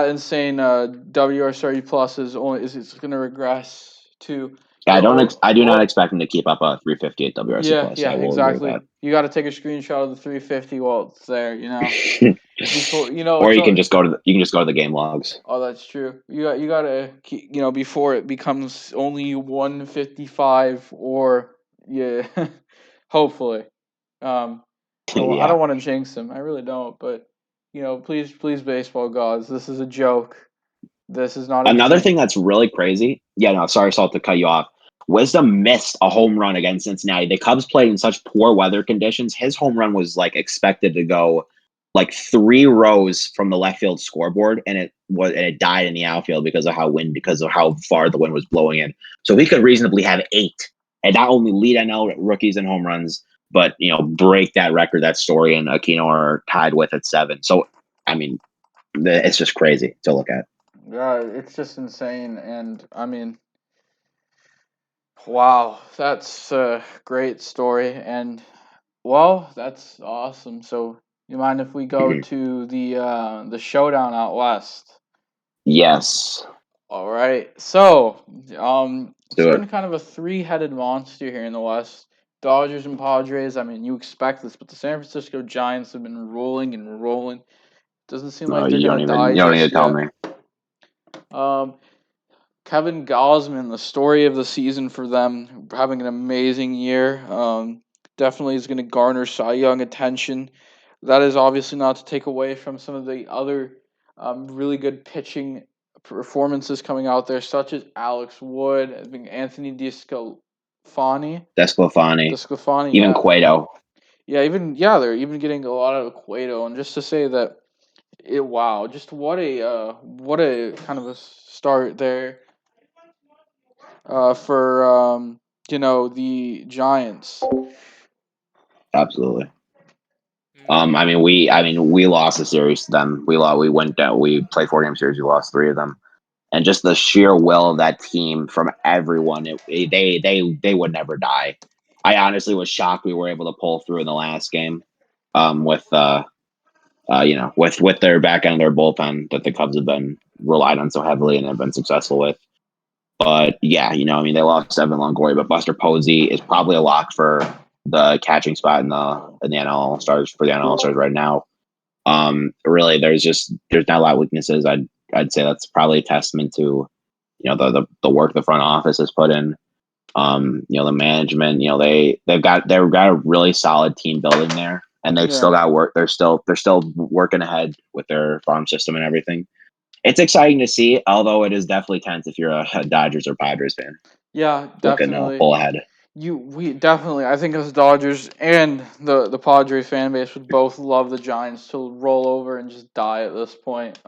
insane WRC plus is going to regress to Yeah, the I do not expect him to keep up a 358 WRC plus. yeah, I will exactly. agree You got to take a screenshot of the 350 while it's there, with that. before Or it's you can all. just go to the game logs. Oh, that's true. You gotta keep, before it becomes only 155 or yeah, hopefully. I Yeah. don't want to jinx him. I really don't. But please, baseball gods, this is a joke. This is not Another insane. thing that's really crazy. Yeah, no, sorry, Salt, to cut you off. Wisdom missed a home run against Cincinnati. The Cubs played in such poor weather conditions. His home run was like expected to go like 3 rows from the left field scoreboard, and it died in the outfield because of how far the wind was blowing in. So he could reasonably have 8, and not only lead NL rookies in home runs, but break that record. That Story and Aquino are tied with at 7. So I mean, it's just crazy to look at. Yeah, it's just insane, and I mean, wow, that's a great story, and well, that's awesome. So, you mind if we go Mhm. to the showdown out west? Yes. All right. So, it's Do it. been kind of a 3-headed monster here in the West. Dodgers and Padres. I mean, you expect this, but the San Francisco Giants have been rolling and rolling. Doesn't seem like they're gonna die You don't need just to tell yet. me. Um, Kevin Gosman, the story of the season for them, having an amazing year. Definitely is going to garner Cy Young attention. That is obviously not to take away from some of the other really good pitching performances coming out there, such as Alex Wood, I think Anthony DeSclafani, Desclafani, even yeah, Cueto. they're even getting a lot out of Cueto, and just to say that wow, just what a kind of a start there for the Giants. Absolutely. Mhm. I mean, we lost a series to them. We went down. We played 4 game series. We lost 3 of them, and just the sheer will of that team from everyone. They would never die. I honestly was shocked we were able to pull through in the last game, with with their back end of their bullpen that the Cubs have been relied on so heavily and have been successful with. But yeah, I mean, they lost Evan Longoria, but Buster Posey is probably a lock for the catching spot in the NL All-Stars for the NL All-Stars right now. Really, there's not a lot of weaknesses. I'd say that's probably a testament to the work the front office has put in. The management. They've got a really solid team building there, and they've still got work. They're still working ahead with their farm system and everything. It's exciting to see, although it is definitely tense if you're a Dodgers or Padres fan. Yeah, Looking to definitely. pull ahead. We definitely, I think as Dodgers and the Padres fan base would both love the Giants to roll over and just die at this point.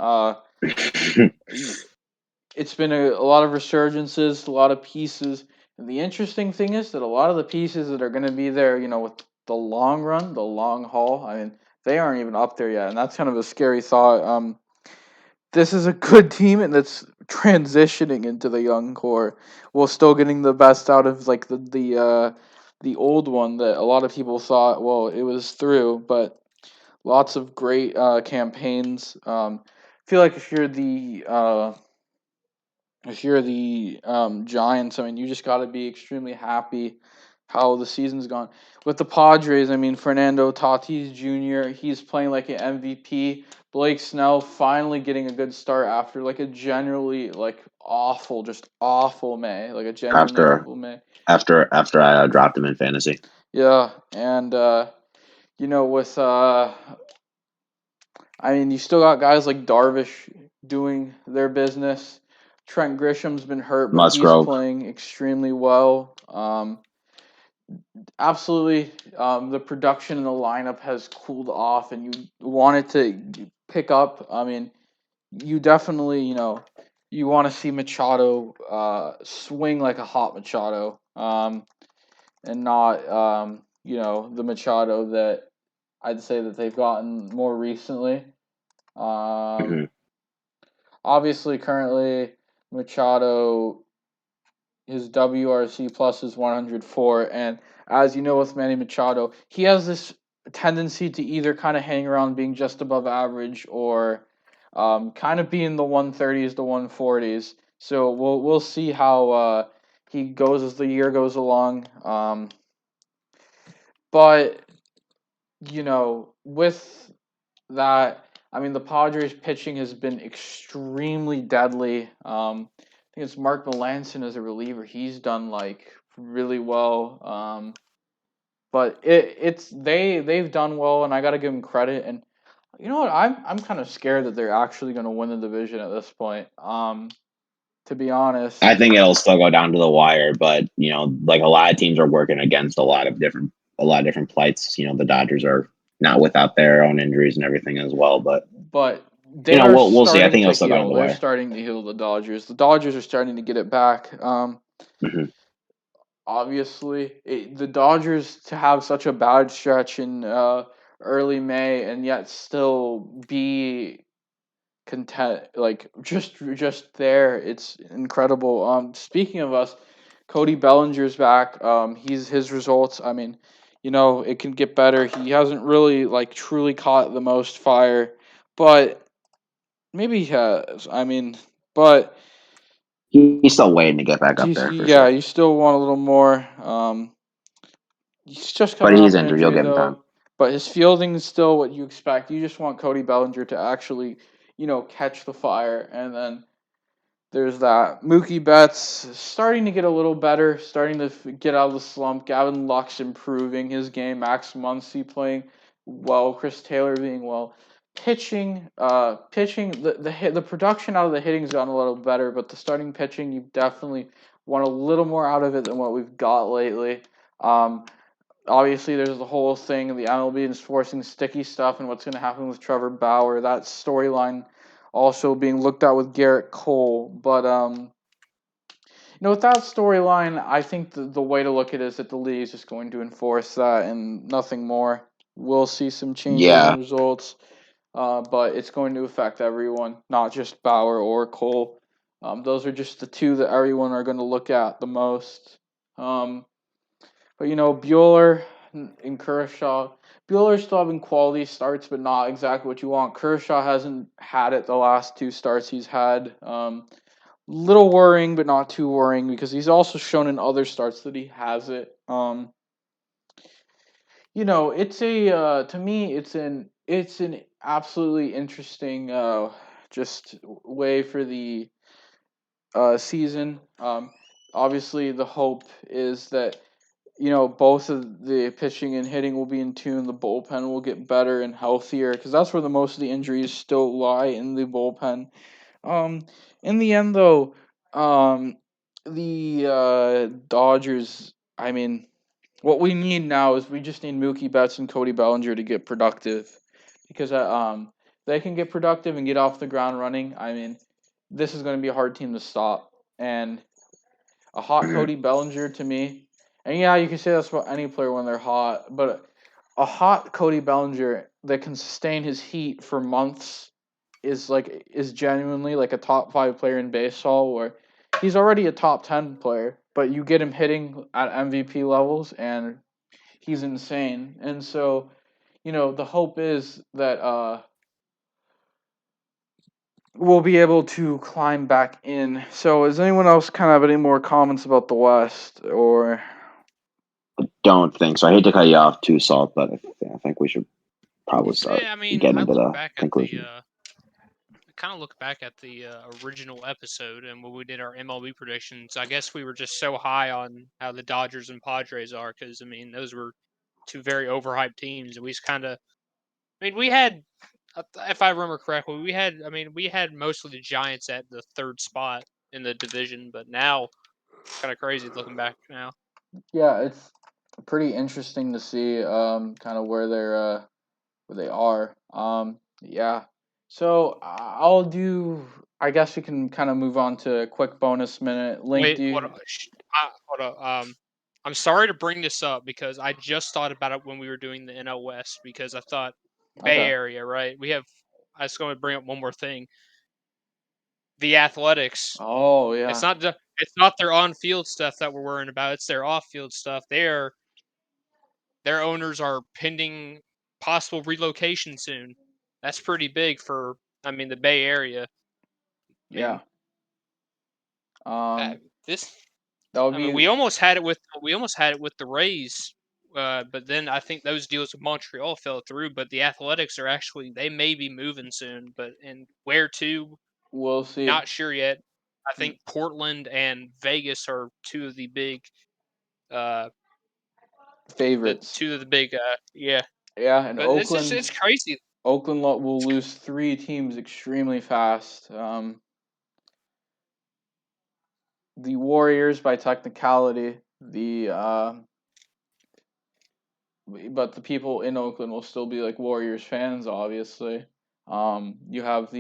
It's been a lot of resurgences, a lot of pieces. And the interesting thing is that a lot of the pieces that are going to be there, with the long run, the long haul, I mean, they aren't even up there yet. And that's kind of a scary thought. This is a good team and that's transitioning into the young core while still getting the best out of like the old one that a lot of people thought it was through, but lots of great campaigns. I feel like if you're the Giants, I mean, you just got to be extremely happy how the season's gone. With the Padres, I mean, Fernando Tatis Jr., he's playing like an MVP. Blake Snell finally getting a good start after like a generally like awful, just awful May, like a genuinely after awful May. after I dropped him in fantasy. Yeah, and with I mean, you still got guys like Darvish doing their business. Trent Grisham's been hurt, but he's Musgrove. playing extremely well. Absolutely, the production in the lineup has cooled off, and you want it to pick up. I mean, you definitely, you want to see Machado swing like a hot Machado, and not, the Machado that I'd say that they've gotten more recently. Mm-hmm. Obviously, currently Machado, his WRC plus is 104, and as you know with Manny Machado, he has this tendency to either kind of hang around being just above average or kind of be in the 130s to 140s. So we'll see how he goes as the year goes along. But with that, I mean, the Padres pitching has been extremely deadly. I think it's Mark Melanson as a reliever. He's done like really well. But they've done well, and I got to give them credit. And you know what? I'm kind of scared that they're actually going to win the division at this point. To be honest, I think it'll still go down to the wire, but like a lot of teams are working against a lot of different plights. The Dodgers are not without their own injuries and everything as well, but they are we'll see. I starting think to it'll still go down heal. the They're wire. starting to heal the Dodgers. The Dodgers are starting to get it back. Mm-hmm. Obviously, the Dodgers to have such a bad stretch in early May and yet still be content, like just there. It's incredible. Speaking of us, Cody Bellinger's back. His results. I mean, it can get better. He hasn't really like truly caught the most fire, but maybe he has. I mean, but He's still waiting to get back up there for sure. you still want a little more. He's just But coming he's off an injured. You'll injury give him time. though, but his fielding is still what you expect. You just want Cody Bellinger to actually, catch the fire, and then there's that. Mookie Betts starting to get a little better, starting to get out of the slump. Gavin Lux improving his game. Max Muncy playing well. Chris Taylor being well. pitching, the production out of the hitting's gotten a little better, but the starting pitching, you definitely want a little more out of it than what we've got lately. Obviously, there's the whole thing of the MLB enforcing sticky stuff and what's going to happen with Trevor Bauer. That storyline also being looked at with Garrett Cole. But, with that storyline, I think the way to look at it is that the league is just going to enforce that and nothing more. We'll see some changes in results, but it's going to affect everyone, not just Bauer or Cole. Those are just the two that everyone are going to look at the most. But Bueller and Kershaw. Bueller's still having quality starts, but not exactly what you want. Kershaw hasn't had it the last two starts he's had. Little worrying, but not too worrying because he's also shown in other starts that he has it. It's a to me it's an absolutely interesting just way for the season. Obviously, the hope is that both of the pitching and hitting will be in tune. The bullpen will get better and healthier because that's where the most of the injuries still lie, in the bullpen. Um, in the end, though, the Dodgers. I mean, what we need now is we just need Mookie Betts and Cody Bellinger to get productive, because they can get productive and get off the ground running. I mean, this is going to be a hard team to stop, and a hot Cody Bellinger to me. And yeah, you can say that's about any player when they're hot, but a hot Cody Bellinger that can sustain his heat for months is genuinely like a top 5 player in baseball, where he's already a top 10 player, but you get him hitting at MVP levels and he's insane. And so, the hope is that we'll be able to climb back in. So, does anyone else kind of have any more comments about the West, or? Don't think so. I hate to cut you off too, Salt, but I think we should probably start Yeah, I mean, getting I into look the back at conclusion. kind of look back at the original episode and when we did our MLB predictions. I guess we were just so high on how the Dodgers and Padres are because I mean those were two very overhyped teams, and we just kind of. I mean, we had, if I remember correctly, we had mostly the Giants at the third spot in the division, but now kind of crazy looking back now. Yeah, it's pretty interesting to see kind of where they are. Yeah. So I'll do. I guess we can kind of move on to a quick bonus minute. Link, Wait, do hold you? on. Hold on. I'm sorry to bring this up because I just thought about it when we were doing the NL West because I thought Bay Okay. Area, right? I was going to bring up one more thing. The Athletics. Oh It's yeah. not their on-field stuff that we're worrying about. It's their off-field stuff. Their owners are pending possible relocation soon. That's pretty big for the Bay Area. I Yeah. mean, Um. this That would I mean, be. we almost had it with the Rays, but then I think those deals with Montreal fell through. But the Athletics are actually they may be moving soon, but and where to? We'll see. Not sure yet. I think Portland and Vegas are two of the big, uh, Favorites. yeah. Yeah, and But it's crazy. Oakland will lose 3 teams extremely fast. The Warriors by technicality, but the people in Oakland will still be like Warriors fans, obviously. You have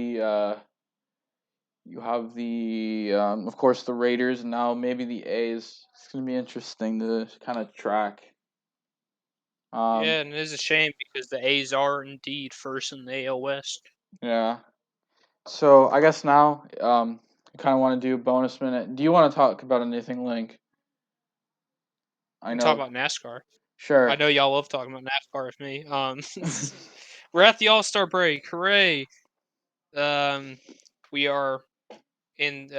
of course, the Raiders, and now maybe the A's. It's gonna be interesting to kind of track. Yeah, and it is a shame because the A's are indeed first in the AL West. Yeah. So I guess now, I kind of want to do a bonus minute. Do you want to talk about anything, Link? I I'm talking know. about NASCAR. I Sure. know y'all love talking about NASCAR with me. We're at the All Star break. Hooray! Um, we are in.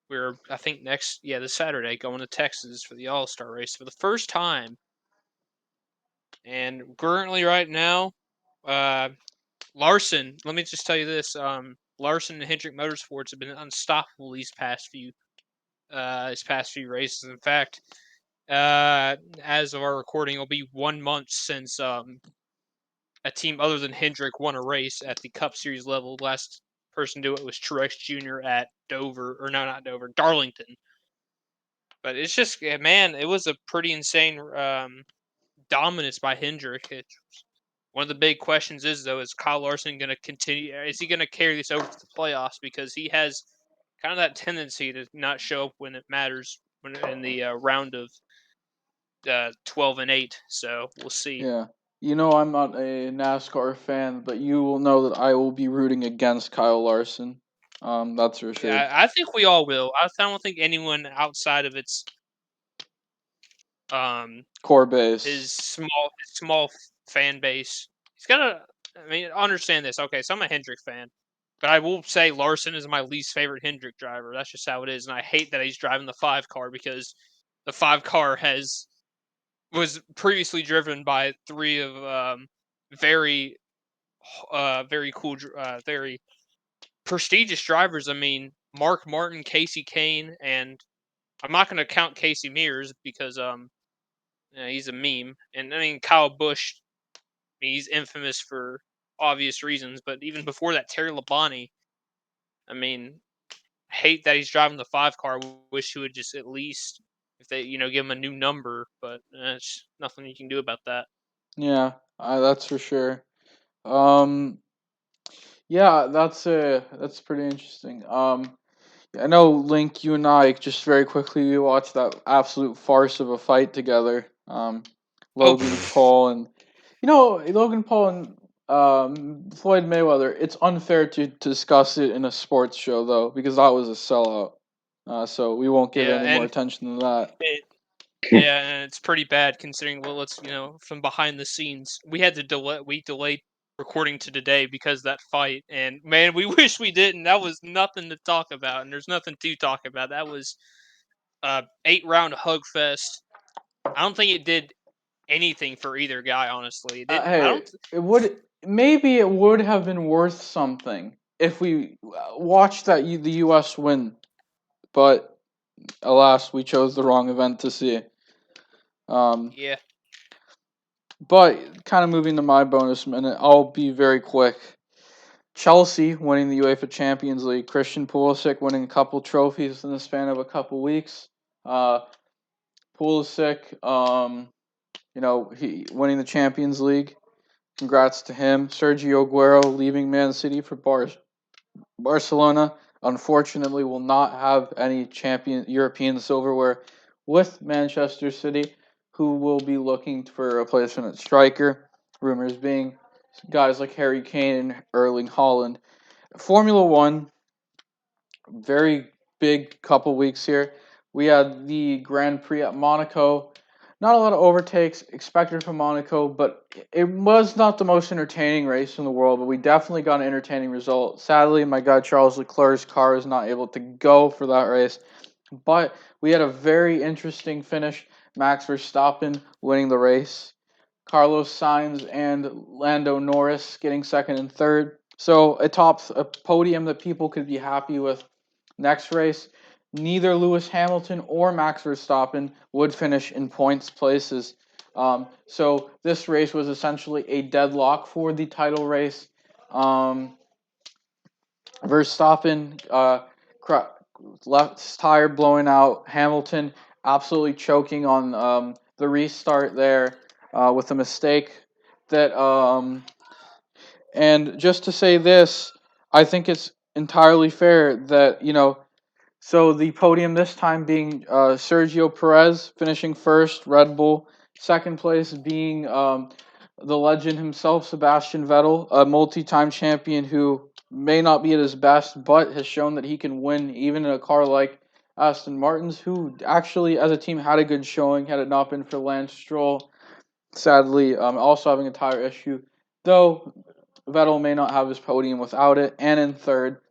We're I think this Saturday going to Texas for the All Star race for the first time. And currently, right now, Larson. Let me just tell you this. Larson and Hendrick Motorsports have been unstoppable these past few races. In fact, as of our recording, it'll be 1 month since a team other than Hendrick won a race at the Cup Series level. Last person to do it was Truex Jr. at Dover, or no, not Dover, Darlington. But it's just, man, it was a pretty insane dominance by Hendrick. One of the big questions is, though, is Kyle Larson going to continue? Is he going to carry this over to the playoffs? Because he has kind of that tendency to not show up when it matters when in the round of 12 and 8. So we'll see. Yeah. You know, I'm not a NASCAR fan, but you will know that I will be rooting against Kyle Larson. That's for sure. Yeah, I think we all will. I don't think anyone outside of its Core base. his small fan base. He's got to. I mean, understand this. Okay, so I'm a Hendrick fan, but I will say Larson is my least favorite Hendrick driver. That's just how it is, and I hate that he's driving the 5 car because the 5 car was previously driven by 3 of very very cool, very prestigious drivers. I mean, Mark Martin, Casey Kane, and I'm not going to count Casey Mears because he's a meme. And I mean, Kyle Busch, he's infamous for obvious reasons. But even before that, Terry Labonte, I mean, hate that he's driving the 5 car. Wish he would just at least, if they, give him a new number. But it's nothing you can do about that. Yeah, that's for sure. Yeah, that's pretty interesting. I know, Link, you and I just very quickly we watched that absolute farce of a fight together. Logan Paul and Logan Paul and Floyd Mayweather. It's unfair to discuss it in a sports show though, because that was a sellout. So we won't give any more attention to that. Yeah, and it's pretty bad considering. Well, let's from behind the scenes, we had to delay. We delayed recording to today because of that fight, and man, we wish we didn't. That was nothing to talk about, and there's nothing to talk about. That was 8-round hug fest. I don't think it did anything for either guy. Honestly, it didn't. I don't. It would have been worth something if we watched the U.S. win, but alas, we chose the wrong event to see. Yeah. But kind of moving to my bonus minute, I'll be very quick. Chelsea winning the UEFA Champions League. Christian Pulisic winning a couple trophies in the span of a couple weeks. Pulisic, he winning the Champions League. Congrats to him. Sergio Aguero leaving Man City for Barcelona. Unfortunately, will not have any European silverware with Manchester City, who will be looking for a replacement at striker. Rumors being guys like Harry Kane and Erling Haaland. Formula One, very big couple weeks here. We had the Grand Prix at Monaco. Not a lot of overtakes expected from Monaco, but it was not the most entertaining race in the world, but we definitely got an entertaining result. Sadly, my guy Charles Leclerc's car was not able to go for that race, but we had a very interesting finish. Max Verstappen winning the race. Carlos Sainz and Lando Norris getting second and third. So a podium that people could be happy with. Next race, neither Lewis Hamilton or Max Verstappen would finish in points places. So this race was essentially a deadlock for the title race. Verstappen left tire blowing out. Hamilton absolutely choking on the restart there with a mistake that and just to say this, I think it's entirely fair that so the podium this time being Sergio Perez finishing first, Red Bull. Second place being the legend himself, Sebastian Vettel, a multi-time champion who may not be at his best, but has shown that he can win even in a car like Aston Martin's, who actually as a team had a good showing had it not been for Lance Stroll. Sadly, also having a tire issue, though Vettel may not have his podium without it. And in third,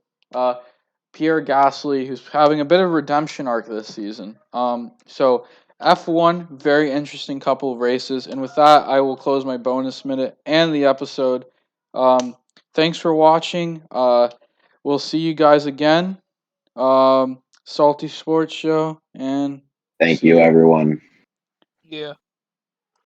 Pierre Gasly, who's having a bit of a redemption arc this season. So F1, very interesting couple of races. And with that, I will close my bonus minute and the episode. Thanks for watching. We'll see you guys again. Salty Sports Show, and thank you, everyone. Yeah.